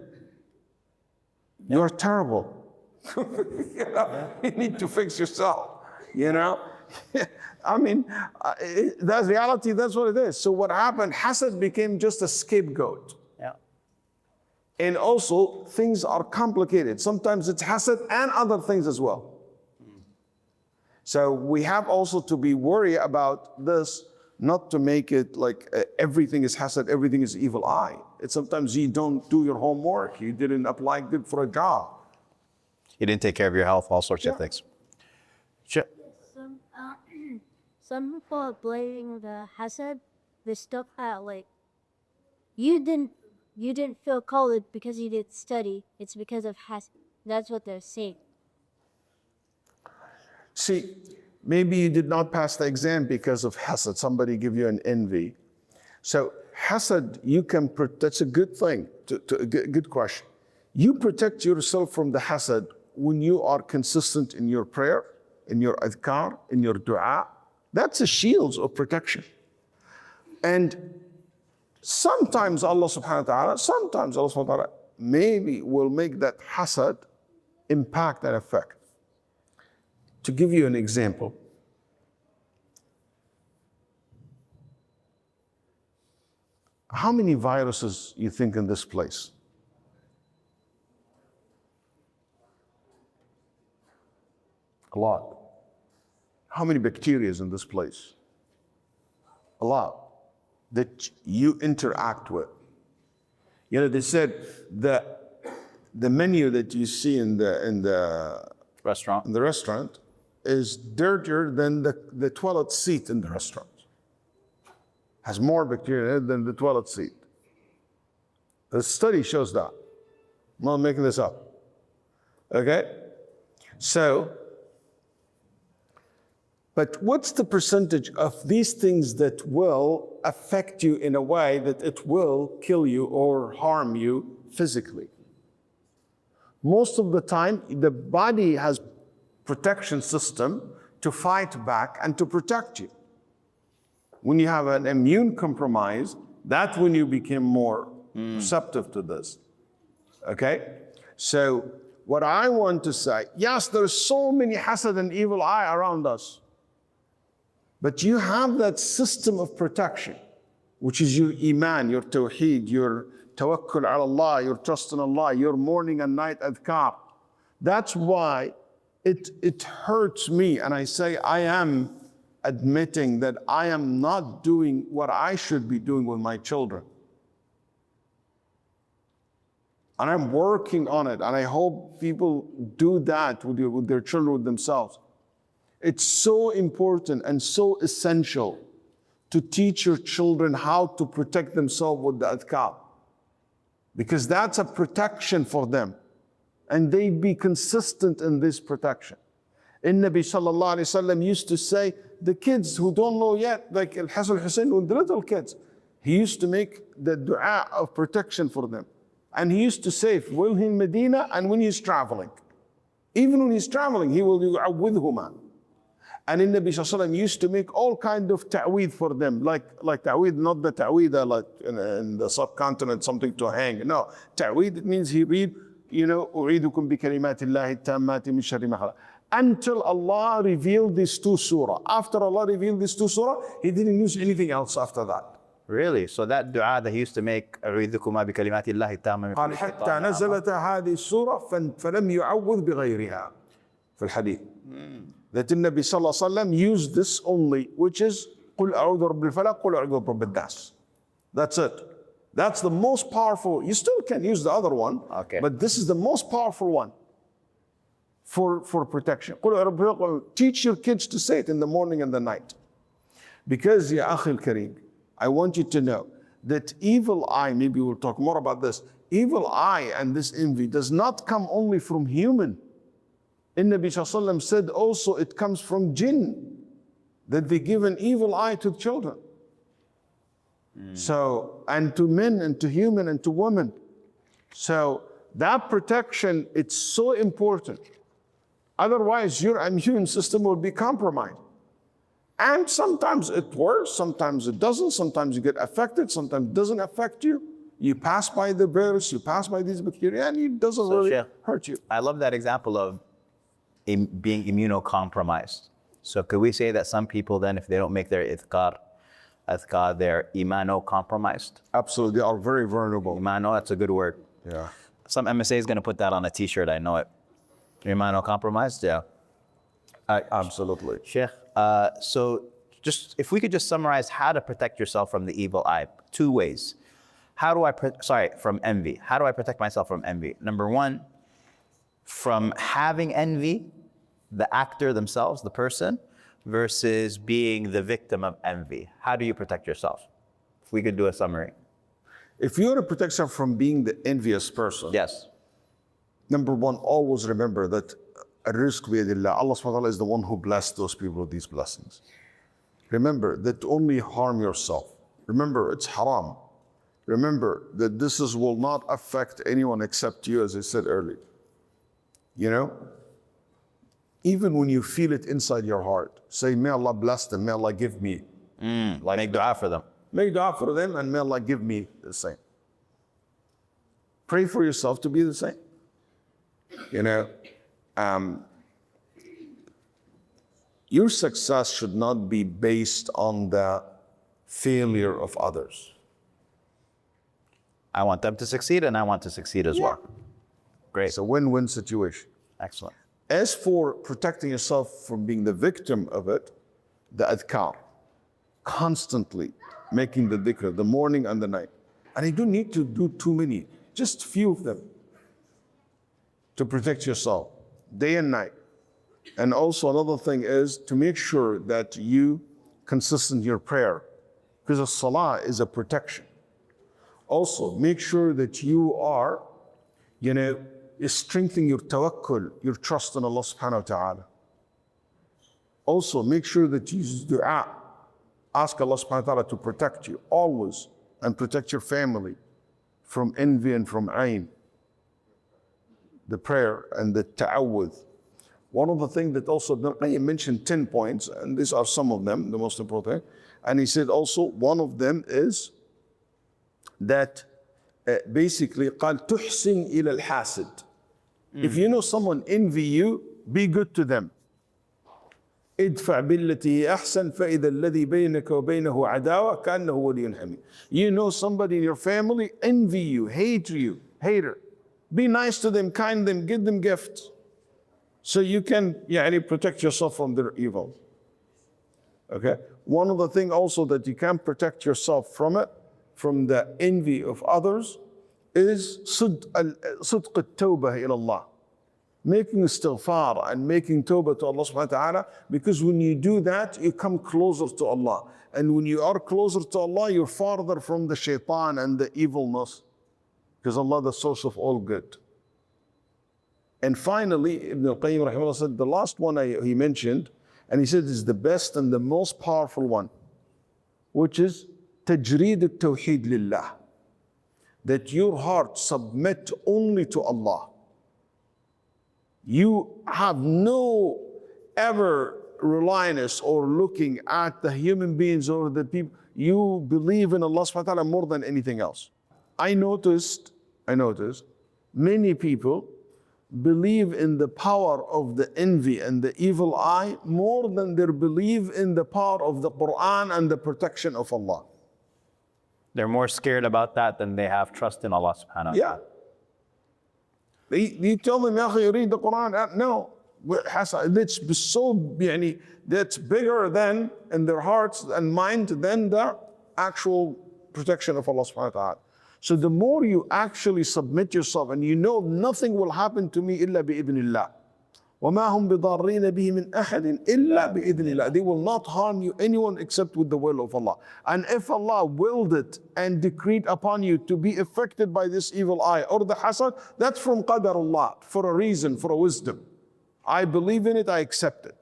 you're terrible. You know, you need to fix yourself, you know? I mean, that's reality, that's what it is. So what happened, Hasad became just a scapegoat. Yeah. And also, things are complicated. Sometimes it's Hasad and other things as well. So we have also to be worried about this, not to make it like everything is Hasad, everything is evil eye. It's sometimes you don't do your homework, you didn't apply good for a job. You didn't take care of your health, all sorts of things. Sure. Some people are blaming the Hasad, the stuff that like you didn't feel called because you didn't study. It's because of Hasad. That's what they're saying. See, maybe you did not pass the exam because of Hasad. Somebody give you an envy. So Hasad, you can, that's a good thing, good question. You protect yourself from the Hasad when you are consistent in your prayer, in your Adhkar, in your dua. That's a shield of protection. And sometimes Allah subhanahu wa ta'ala, maybe will make that Hasad impact and effect. To give you an example, how many viruses you think in this place? A lot. How many bacteria is in this place? A lot that you interact with. You know, they said the menu that you see in the restaurant is dirtier than the toilet seat in the restaurant. Has more bacteria in it than the toilet seat. The study shows that. I'm not making this up. Okay? So, but what's the percentage of these things that will affect you in a way that it will kill you or harm you physically? Most of the time, the body has protection system to fight back and to protect you. When you have an immune compromise, that's when you become more receptive to this. Okay? So what I want to say, yes, there's so many hasad and evil eye around us, but you have that system of protection, which is your iman, your tawheed, your tawakkul ala Allah, your trust in Allah, your morning and night adhkar. That's why it hurts me, and I say I am admitting that I am not doing what I should be doing with my children. And I'm working on it, and I hope people do that with their children, with themselves. It's so important and so essential to teach your children how to protect themselves with the adhkar, because that's a protection for them. And they be consistent in this protection. And Nabi sallallahu alayhi wa sallam used to say, the kids who don't know yet, like Al-Hasan al-Hussein, with the little kids, he used to make the dua of protection for them. And he used to say, when he's in Medina and when he's traveling. Even when he's traveling, he will do awwidhuma. And in Nabi sallallahu alayhi wa sallam used to make all kind of ta'weed for them, like ta'weed, not the ta'weed like in the subcontinent, something to hang. No, ta'weed, it means he read, you know, أُعِيدُكُمْ بِكَلِمَاتِ اللَّهِ التَّامَّاتِ مِنْ شَرِّ مَا خَلَقَ. Until Allah revealed these two surah. After Allah revealed these two surah, He didn't use anything else after that. Really? So that dua that he used to make, أعوذكما بكلمات الله التامة قال حتى نزلت هذه السورة فلم يعوذ بغيرها في الحديث. That the Nabi sallallahu alaihi wasallam used this only, which is قل أعوذ برب الفلق قل أعوذ برب الناس. That's it. That's the most powerful. You still can use the other one, but this is the most powerful one for protection. Teach your kids to say it in the morning and the night. Because, ya akhi al-kareem, I want you to know that evil eye, maybe we'll talk more about this, evil eye and this envy does not come only from human. And Nabi sallallahu alaihi wasallam said also it comes from jinn, that they give an evil eye to children. So, and to men and to human and to women. So that protection, it's so important. Otherwise, your immune system will be compromised. And sometimes it works, sometimes it doesn't, sometimes you get affected, sometimes it doesn't affect you. You pass by the virus, you pass by these bacteria, and it doesn't really hurt you. I love that example of being immunocompromised. So could we say that some people then, if they don't make their adhkar, they're imano compromised? Absolutely, they are very vulnerable. Imano, that's a good word. Yeah. Some MSA is going to put that on a t-shirt, I know it. Imano compromised, yeah. Absolutely. Sheikh, so just if we could just summarize how to protect yourself from the evil eye, 2 ways. How do I, from envy. How do I protect myself from envy? Number 1, from having envy, the actor themselves, the person, versus being the victim of envy. How do you protect yourself? If we could do a summary. If you want to protect yourself from being the envious person, Yes. number 1, always remember that الرزق بيد الله. Allah subhanahu wa ta'ala is the one who blessed those people with these blessings. Remember that only harm yourself. Remember, it's haram. Remember that will not affect anyone except you, as I said earlier. You know? Even when you feel it inside your heart, say, may Allah bless them, may Allah give me. Like make dua for them. Make dua for them and may Allah give me the same. Pray for yourself to be the same. You know? Your success should not be based on the failure of others. I want them to succeed and I want to succeed as well. Great. It's a win-win situation. Excellent. As for protecting yourself from being the victim of it, the adhkar, constantly making the dhikr, the morning and the night. And you don't need to do too many, just few of them to protect yourself, day and night. And also another thing is to make sure that you consistent your prayer, because the salah is a protection. Also, make sure that you are, strengthening your tawakkul, your trust in Allah subhanahu wa ta'ala. Also, make sure that you use dua. Ask Allah subhanahu wa ta'ala to protect you always and protect your family from envy and from ayn. The prayer and the ta'awudh. One of the things that also Ibn al-Qayyim mentioned 10 points, and these are some of them, the most important. And he said also, one of them is that basically, قال تحسن إلى الحاسد. If you know someone envy you, be good to them. ادفع بالتي أحسن فإذا الذي بينك وبينه عداوة كأنه ولي حميم. You know somebody in your family envy you, hater. Be nice to them, kind them, give them gifts. So you can protect yourself from their evil. Okay? One of the things also that you can protect yourself from it, from the envy of others, is صدق التوبة إلى الله. Making istighfar and making tawbah to Allah subhanahu wa ta'ala, because when you do that, you come closer to Allah. And when you are closer to Allah, you're farther from the shaitan and the evilness, because Allah is the source of all good. And finally, Ibn al-Qayyim rahimahullah said, the last one he mentioned, and he said is the best and the most powerful one, which is tajreed al-tawheed lillah. That your heart submit only to Allah. You have no ever reliance or looking at the human beings or the people. You believe in Allah subhanahu wa ta'ala more than anything else. I noticed many people believe in the power of the envy and the evil eye more than they believe in the power of the Qur'an and the protection of Allah. They're more scared about that than they have trust in Allah subhanahu wa ta'ala. Yeah. You tell them, you read the Quran. No. It's so, that's bigger than in their hearts and mind than the actual protection of Allah subhanahu wa ta'ala. So the more you actually submit yourself and you know nothing will happen to me illa bi'idhnillah. وَمَا هُمْ بِضَارِّينَ بِهِ مِنْ أَحَدٍ إِلَّا بِإِذْنِ اللَّهِ. They will not harm you, anyone, except with the will of Allah. And if Allah willed it and decreed upon you to be affected by this evil eye or the hasad, that's from qadarullah, for a reason, for a wisdom. I believe in it, I accept it.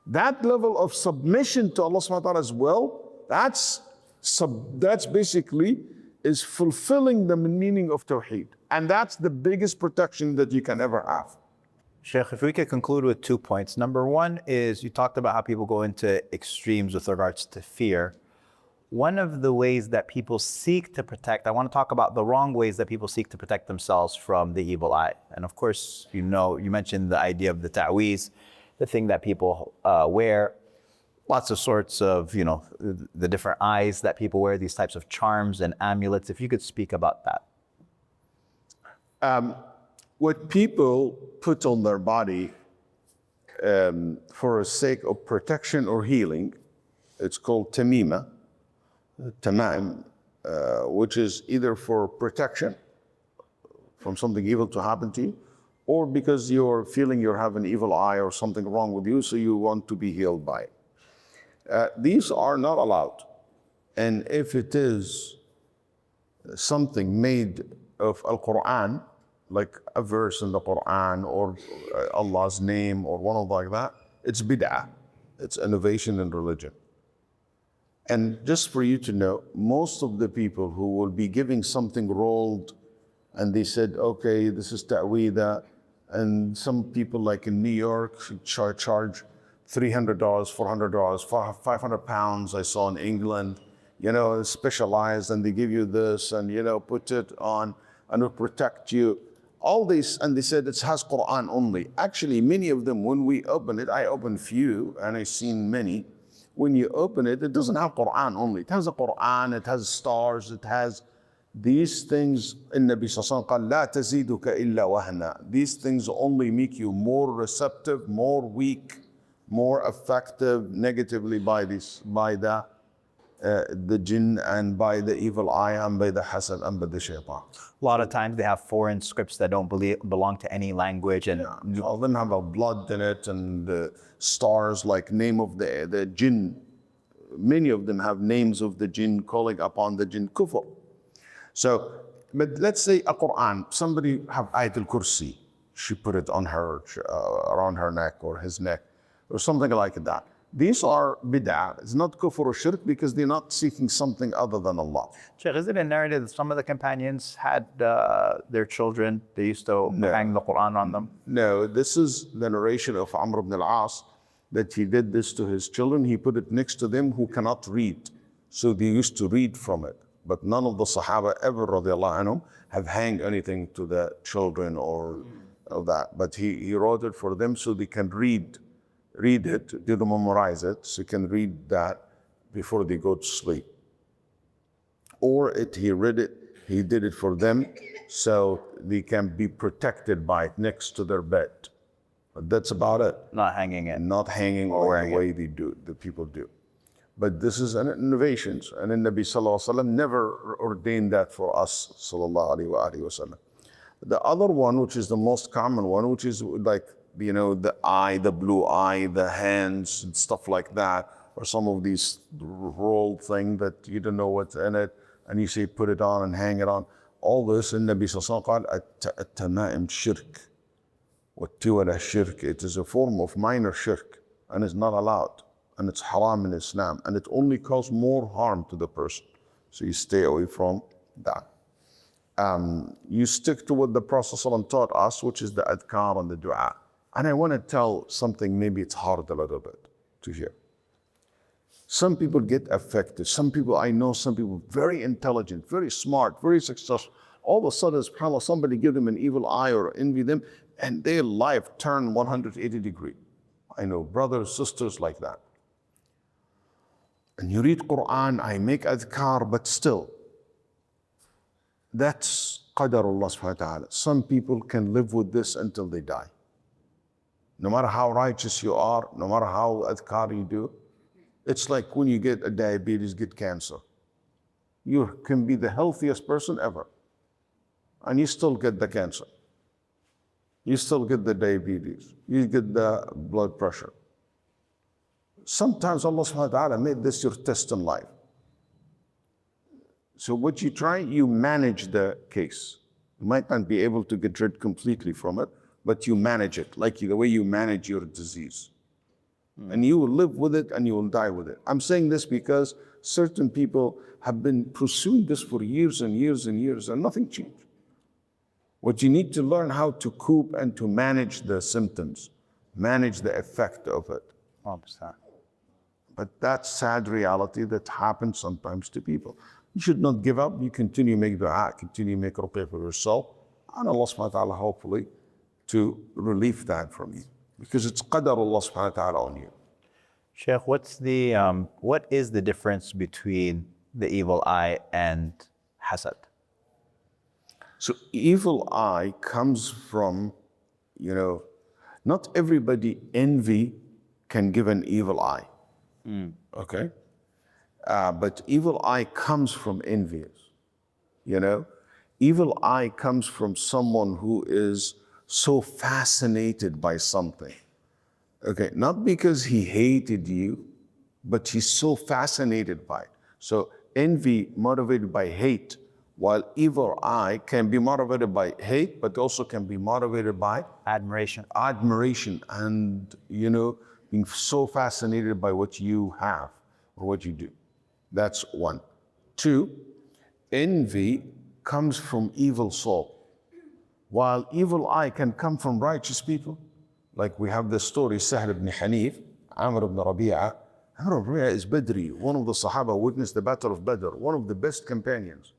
That level of submission to Allah subhanahu wa ta'ala's will, that's basically is fulfilling the meaning of Tawheed. And that's the biggest protection that you can ever have. Sheikh, if we could conclude with 2 points. Number 1 is you talked about how people go into extremes with regards to fear. One of the ways that people seek to protect, I want to talk about the wrong ways that people seek to protect themselves from the evil eye. And of course, you mentioned the idea of the ta'weez, the thing that people wear, lots of sorts of, the different eyes that people wear, these types of charms and amulets. If you could speak about that. What people put on their body for the sake of protection or healing, it's called tamima, tamaim, which is either for protection from something evil to happen to you, or because you're feeling you have an evil eye or something wrong with you, so you want to be healed by it. These are not allowed. And if it is something made of Al-Qur'an, like a verse in the Qur'an or Allah's name or one of like that, it's bid'ah. It's innovation in religion. And just for you to know, most of the people who will be giving something rolled and they said, okay, this is ta'weedah, and some people like in New York charge $300, $400, 500 pounds, I saw in England, specialized, and they give you this and, put it on and it will protect you. All this, and they said it has Qur'an only. Actually, many of them, when we open it, I opened few and I've seen many. When you open it, it doesn't have Qur'an only. It has a Qur'an, it has stars, it has these things. Nabi sallallahu alaihi wasallam la taziduka illa wahna. These things only make you more receptive, more weak, more effective negatively by the jinn and by the evil eye and by the hasad and by the shaitan. A lot of times they have foreign scripts that don't belong to any language, and all of them have a blood in it and the stars like name of the jinn. Many of them have names of the jinn, calling upon the jinn, kufr. So, but let's say a Qur'an, somebody have Ayat al-Kursi, she put it on her, around her neck or his neck, or something like that. These are bid'ah. It's not kufr or shirk because they're not seeking something other than Allah. Sheikh, is it a narrative that some of the companions had their children, they used to hang the Qur'an on them? No, this is the narration of Ammar ibn al-As, that he did this to his children. He put it next to them who cannot read. So they used to read from it. But none of the Sahaba ever, radiallahu anhum, have hanged anything to the children or that. But he wrote it for them so they can read it, did memorize it, so you can read that before they go to sleep. Or he did it for them so they can be protected by it next to their bed. But that's about it. Not hanging it. Not hanging or the way they do, the people do. But this is an innovation, and the Nabi sallallahu alaihi wasallam never ordained that for us, sallallahu alaihi wasallam. The other one, which is the most common one, which is like, the eye, the blue eye, the hands, and stuff like that, or some of these rolled thing that you don't know what's in it, and you say put it on and hang it on. All this in Nabi sallallahu alaihi wasallam, at-tamaim shirk. What shirk? It is a form of minor shirk, and it's not allowed, and it's haram in Islam, and it only causes more harm to the person. So you stay away from that. You stick to what the Prophet ﷺ taught us, which is the Adhkar and the dua. And I want to tell something, maybe it's hard a little bit to hear. Some people get affected. I know some people very intelligent, very smart, very successful. All of a sudden, subhanAllah, somebody give them an evil eye or envy them, and their life turned 180 degrees. I know brothers, sisters like that. And you read Qur'an, I make adhkar, but still, that's qadarullah subhanahu wa ta'ala. Some people can live with this until they die. No matter how righteous you are, no matter how adhkar you do, it's like when you get a diabetes, get cancer. You can be the healthiest person ever, and you still get the cancer. You still get the diabetes. You get the blood pressure. Sometimes Allah subhanahu wa ta'ala made this your test in life. So what you try, you manage the case. You might not be able to get rid completely from it, but you manage it, like the way you manage your disease. And you will live with it and you will die with it. I'm saying this because certain people have been pursuing this for years and years and years, and nothing changed. What you need to learn how to cope and to manage the symptoms, manage the effect of it. 100%. But that's sad reality that happens sometimes to people. You should not give up. You continue make dua, continue make ruqyah for yourself, and Allah subhanahu wa ta'ala hopefully to relieve that from you. because it's qadar Allah subhanahu wa ta'ala on you. Sheikh, what is the difference between the evil eye and hasad? So evil eye comes from, not everybody envy can give an evil eye. Okay? But evil eye comes from envious. Evil eye comes from someone who is so fascinated by something. Okay, not because he hated you, but he's so fascinated by it. So envy motivated by hate, while evil eye can be motivated by hate, but also can be motivated by Admiration. and, being so fascinated by what you have or what you do. That's one. Two, envy comes from evil soul, while evil eye can come from righteous people. Like we have the story, Sahl ibn Hanif, Ammar ibn Rabi'a. Ammar ibn Rabi'a is Badri, one of the Sahaba witnessed the Battle of Badr, one of the best companions.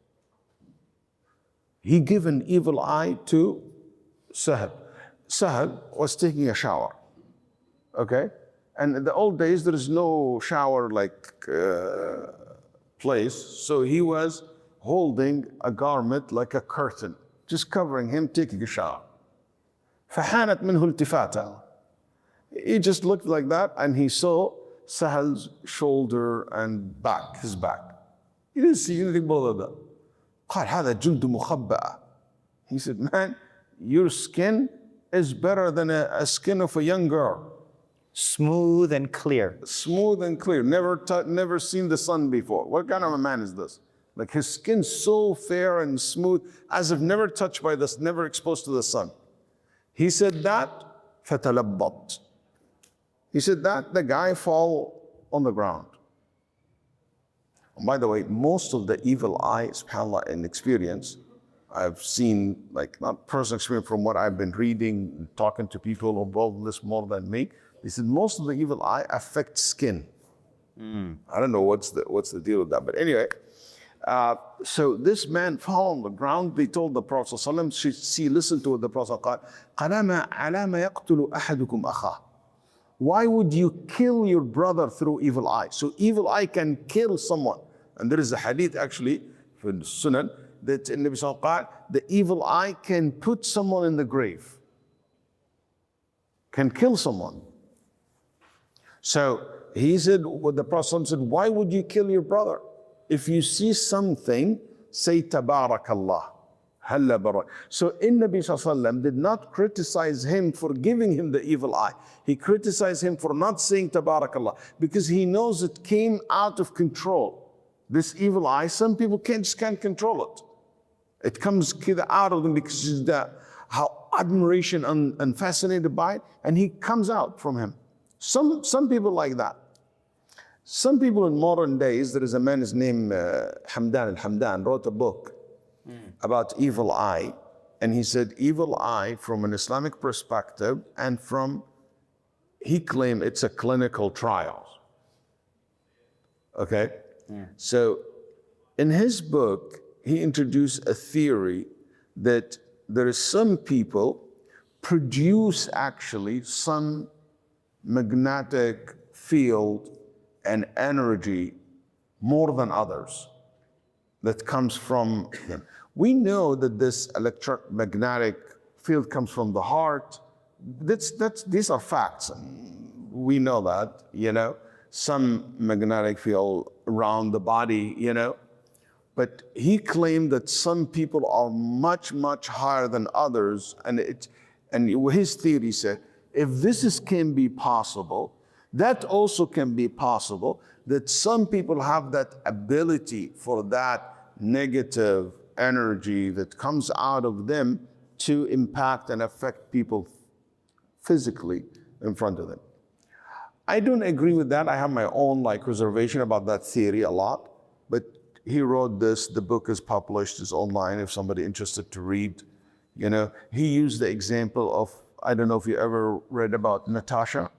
He gave an evil eye to Sahl. Sahl was taking a shower, okay? And in the old days, there is no shower place, so he was holding a garment like a curtain, just covering him taking a shower. فحانت منه التفاتة. He just looked like that and he saw Sahl's shoulder and back, his back. He didn't see anything more than that. قال هذا جلد مخبأ. He said, man, your skin is better than a skin of a young girl. Smooth and clear. Smooth and clear, never seen the sun before. What kind of a man is this? Like his skin so fair and smooth, as if never touched by this, never exposed to the sun. He said that, فَتَلَبَّطْ. He said that, the guy fall on the ground. And by the way, most of the evil eye, subhanAllah, in experience, I've seen, not personal experience, from what I've been reading, talking to people involved in this more than me, he said most of the evil eye affects skin. I don't know what's the deal with that, but anyway, so this man fell on the ground. They told the Prophet ﷺ, listen to what the Prophet said, why would you kill your brother through evil eye? So evil eye can kill someone. And there is a hadith actually from the Sunnah that in Nabi Sallallahu Alaihi Wasallam, the evil eye can put someone in the grave, can kill someone. So he said, what the Prophet said, why would you kill your brother? If you see something, say Tabarakallah. Halla barak. So Nabi Sallallahu Alaihi Wasallam did not criticize him for giving him the evil eye. He criticized him for not saying Tabarakallah, because he knows it came out of control. This evil eye, some people just can't control it. It comes out of them because of how admiration and fascinated by it, and he comes out from him. Some people like that. Some people in modern days, there is a man, his name Hamdan al-Hamdan, wrote a book about evil eye. And he said evil eye from an Islamic perspective, and he claimed it's a clinical trial. Okay? So in his book, he introduced a theory that there is some people produce actually some magnetic field and energy more than others that comes from them. We know that this electromagnetic field comes from the heart. These are facts. We know that, some magnetic field around the body, But he claimed that some people are much, much higher than others. And his theory said, if this can be possible, that also can be possible, that some people have that ability for that negative energy that comes out of them to impact and affect people physically in front of them. I don't agree with that. I have my own reservation about that theory a lot, but he wrote this, the book is published, it's online if somebody interested to read. He used the example of, I don't know if you ever read about Natasha.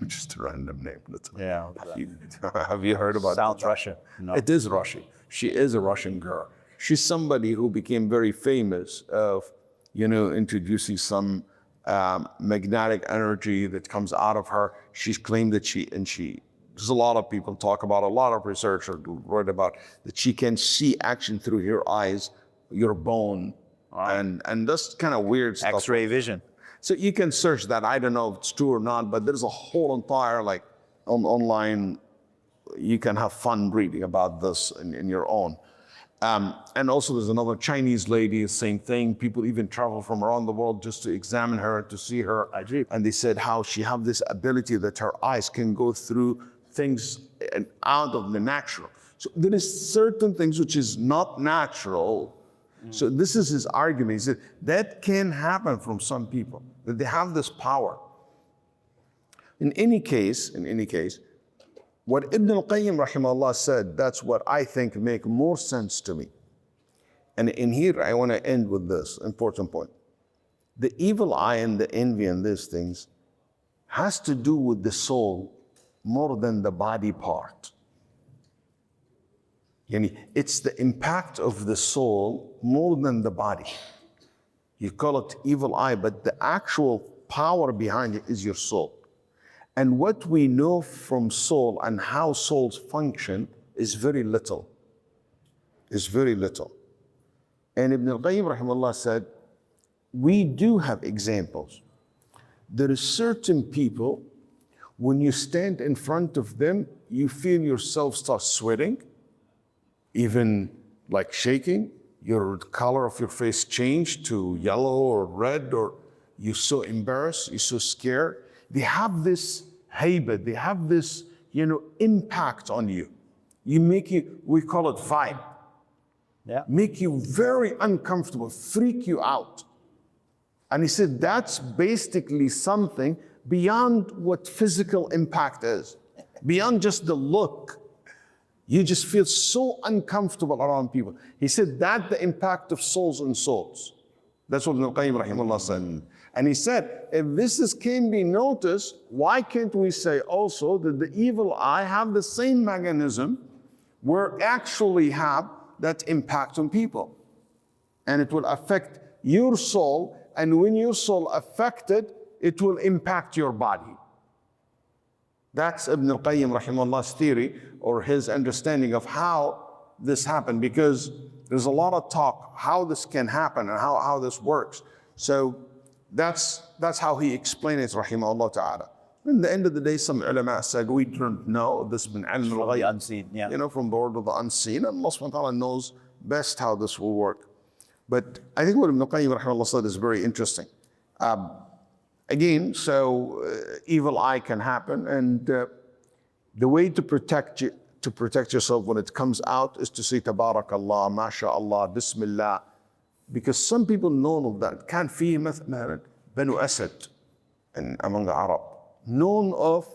Just a random name. Yeah. Have you heard about Sounds Natasha? Russian. No. It is Russian. She is a Russian girl. She's somebody who became very famous of, introducing some magnetic energy that comes out of her. She's claimed that there's a lot of people talk about, a lot of researchers wrote about that she can see action through your eyes, your bone, and that's kind of weird stuff. X-ray vision. So you can search that. I don't know if it's true or not, but there's a whole entire online. You can have fun reading about this in your own. And also there's another Chinese lady, same thing. People even travel from around the world just to examine her, to see her. And they said how she have this ability that her eyes can go through things out of the natural. So there is certain things which is not natural. So this is his argument. He said that can happen from some people, that they have this power. In any case, what Ibn al-Qayyim rahimahullah said, that's what I think make more sense to me. And in here, I want to end with this important point. The evil eye and the envy and these things has to do with the soul more than the body part. It's the impact of the soul more than the body. You call it evil eye, but the actual power behind it is your soul. And what we know from soul and how souls function is very little. Is very little. And Ibn al-Qayyim rahimahullah said, we do have examples. There are certain people, when you stand in front of them, you feel yourself start sweating, even like shaking, your color of your face change to yellow or red, or you're so embarrassed, you're so scared. They have this haybah, they have this, impact on you. We call it vibe. Yeah. Make you very uncomfortable, freak you out. And he said that's basically something beyond what physical impact is, beyond just the look. You just feel so uncomfortable around people. He said that the impact of souls and souls. That's what Ibn al-Qayyim rahimahullah said. And he said, if this can be noticed, why can't we say also that the evil eye have the same mechanism where actually have that impact on people? And it will affect your soul, and when your soul affected, it will impact your body. That's Ibn al-Qayyim rahimahullah's theory, or his understanding of how this happened, because there's a lot of talk how this can happen and how this works. So that's how he explained it, rahimahullah ta'ala. In the end of the day, some ulama said, we don't know. This has been ilm al-ghayb, unseen, yeah. From the world of the unseen. And Allah subhanahu wa ta'ala knows best how this will work. But I think what Ibn al-Qayyim rahimahullah said is very interesting. Again, so evil eye can happen, and the way to protect yourself when it comes out is to say Tabarakallah, MashaAllah, Bismillah, because some people know of that. كان فيه مثلا Banu Asad among the Arab, known of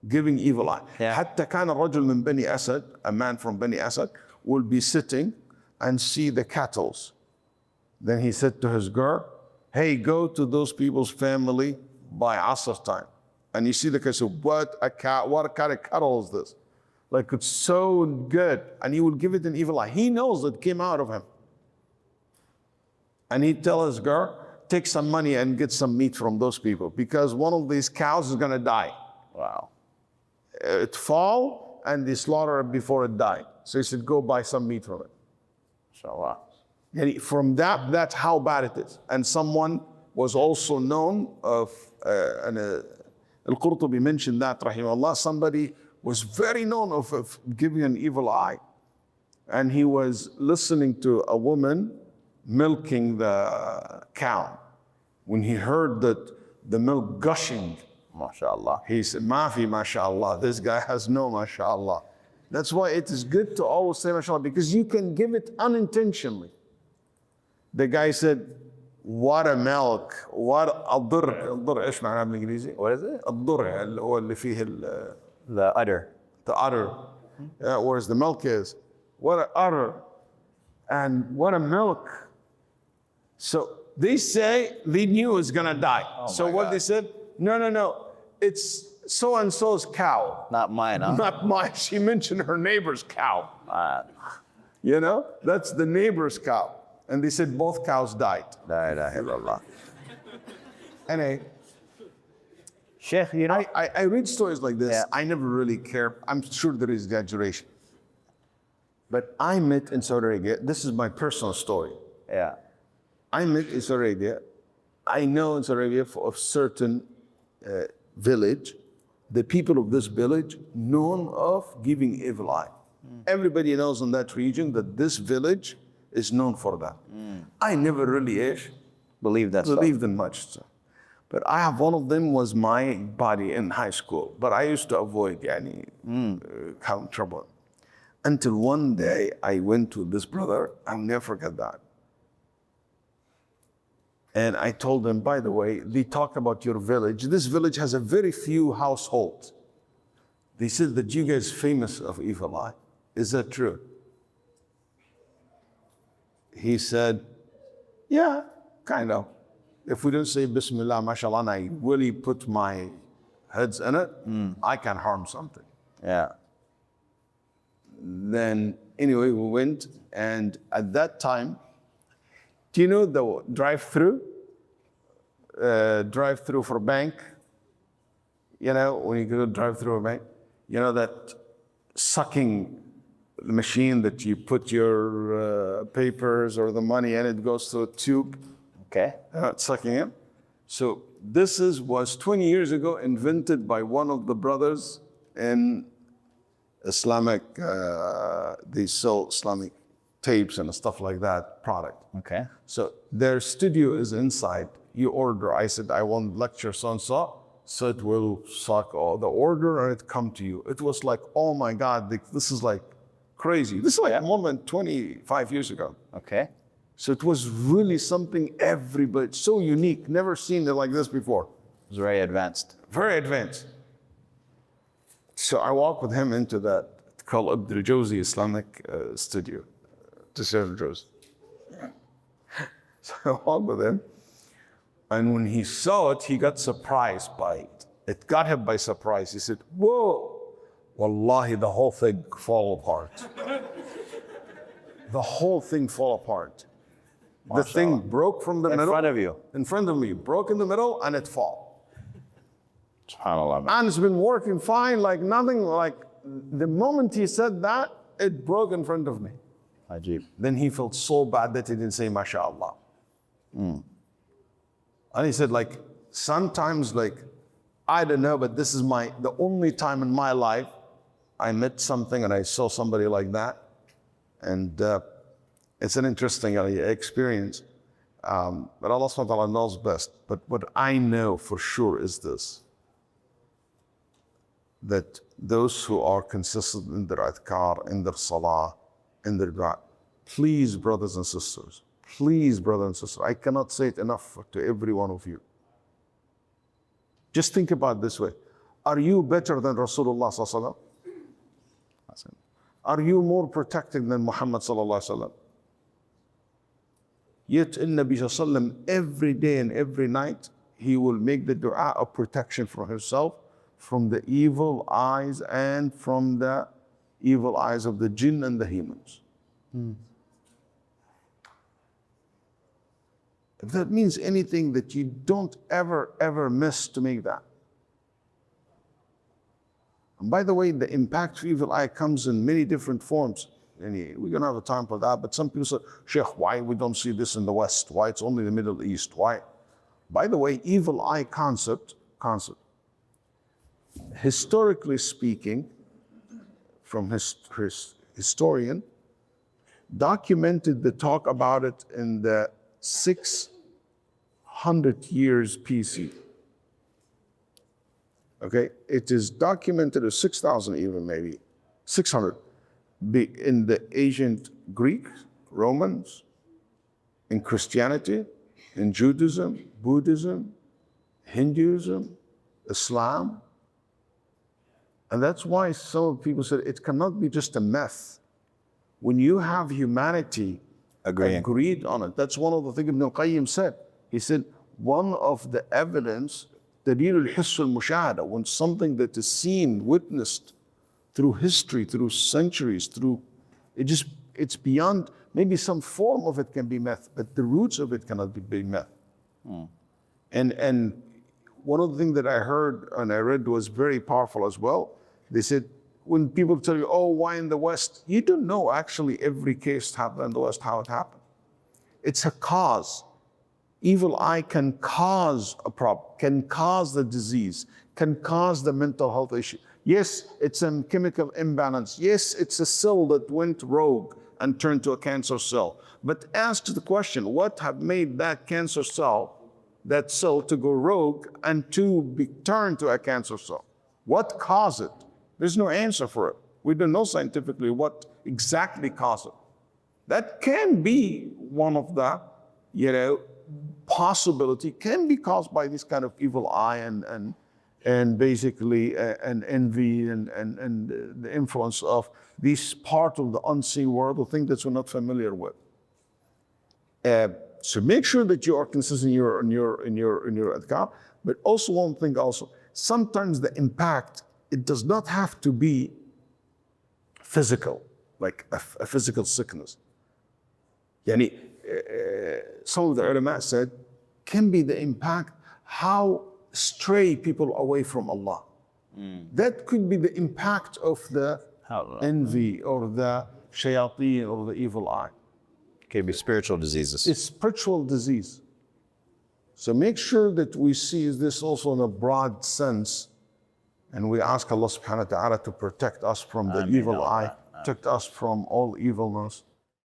giving evil eye. حتى كان الرجل من بني أسد, a man from Bani Asad, will be sitting and see the cattle. Then he said to his girl, hey, go to those people's family by Asr time. And you see the guy say, what kind of cattle is this? Like, it's so good. And he will give it an evil eye. He knows it came out of him. And he'd tell his girl, take some money and get some meat from those people, because one of these cows is going to die. Wow. It fall and they slaughter it before it died. So he said, go buy some meat from it. Inshallah. And from that's how bad it is. And someone was also known of, Al-Qurtubi mentioned that, rahimahullah, somebody was very known of giving an evil eye. And he was listening to a woman milking the cow. When he heard that the milk gushing, MashaAllah. he said, Mafi, MashaAllah, this guy has no MashaAllah. That's why it is good to always say MashaAllah, because you can give it unintentionally. The guy said, what a milk, what الضر ايش معناه بالانجليزي؟ What is it? الضر اللي هو اللي فيه The udder. the udder, whereas the milk is. What an udder and what a milk. So they say they knew it's gonna die. So what they said? No, it's so and so's cow. Not mine, huh? Not mine. She mentioned her neighbor's cow. That's the neighbor's cow. And they said both cows died. La ilaha illallah. Anyway, Sheikh, you know, I read stories like this. Yeah. I never really care. I'm sure there is exaggeration. But I met in Saudi Arabia, this is my personal story. yeah, I met in Saudi Arabia, I know in Saudi Arabia of certain village, the people of this village known of giving evil eye. Everybody knows in that region that this village is known for that. I never really believe that stuff. believed in much stuff. But I have one of them was my body in high school. But I used to avoid having trouble. Until one day I went to this brother, I'll never forget that. And I told him, by the way, they talk about your village. This village has a very few households. They said that you guys famous of evil eye. Is that true? He said, yeah, kind of. If we don't say Bismillah, mashallah, and I really put my heads in it, I can harm something. Yeah. Then, anyway, we went, and at that time, do you know the drive-through? Drive-through for bank? You know, when you go drive through a bank, you know that sucking machine that you put your papers or the money in, it goes through a tube. Okay. Sucking it. So this was 20 years ago invented by one of the brothers in Islamic, they sell Islamic tapes and stuff like that product. Okay. So their studio is inside. You order. I said, I want lecture so-and-so. So it will suck all the order and it come to you. It was like, oh my God, this is like crazy. This is like more than 25 years ago. Okay. So it was really something everybody, so unique, never seen it like this before. It was very advanced. Very advanced. So I walked with him into that, it's called Abdul Jozi Islamic studio, to serve Jozi. So I walked with him, and when he saw it, he got surprised by it. It got him by surprise. He said, whoa, wallahi, the whole thing fall apart. The whole thing fall apart. The thing broke from the middle. In front of you. In front of me, broke in the middle, and it fall. SubhanAllah, man. And it's been working fine, like nothing, like the moment he said that, it broke in front of me. Ajib. Then he felt so bad that he didn't say, MashaAllah. And he said, like, sometimes, like, I don't know, but this is the only time in my life I met something and I saw somebody like that. And it's an interesting experience. But Allah subhanahu wa ta'ala knows best. But what I know for sure is this, that those who are consistent in their adhkar, in their salah, in their dua, please, brothers and sisters, please, brothers and sisters, I cannot say it enough to every one of you. Just think about it this way. Are you better than Rasulullah sallallahu alaihi wasallam? Are you more protected than Muhammad sallallahu alaihi wasallam? Yet in Nabi sallallahu alaihi wasallam, every day and every night, he will make the dua of protection for himself from the evil eyes and from the evil eyes of the jinn and the humans. If that means anything, that you don't ever miss to make that. And by the way, the impact of evil eye comes in many different forms. And we're going to have a time for that. But some people say, Sheikh, why we don't see this in the West? Why it's only the Middle East? Why? By the way, evil eye concept, historically speaking, from historian, documented the talk about it in the 600 years BC. Okay, it is documented as 6,000 even maybe, 600, in the ancient Greek, Romans, in Christianity, in Judaism, Buddhism, Hinduism, Islam. And that's why some people said it cannot be just a myth. When you have humanity agreed on it, that's one of the things Ibn al-Qayyim said. He said, one of the evidence, دليل الحس والمشاهدة, when something that is seen, witnessed through history, through centuries, it's beyond, maybe some form of it can be myth, but the roots of it cannot be myth. And one of the things that I heard and I read was very powerful as well. They said, when people tell you, oh, why in the West? You don't know actually every case happened in the West, how it happened. It's a cause. Evil eye can cause a problem, can cause the disease, can cause the mental health issue. Yes, it's a chemical imbalance. Yes, it's a cell that went rogue and turned to a cancer cell. But ask the question, what have made that cancer cell, that cell to go rogue and to be turned to a cancer cell? What caused it? There's no answer for it. We don't know scientifically what exactly caused it. That can be one of the, possibility, can be caused by this kind of evil eye and basically an envy and the influence of this part of the unseen world, the thing that we're not familiar with. So make sure that you are consistent in your adhkar. But also one thing also, sometimes the impact, it does not have to be physical, like a physical sickness. Some of the ulama said, can be the impact how stray people away from Allah. That could be the impact of the envy or the shayateen or the evil eye. It can be spiritual diseases. It's spiritual disease. So make sure that we see this also in a broad sense, and we ask Allah subhanahu wa ta'ala to protect us from the evil eye, protect us from all evilness.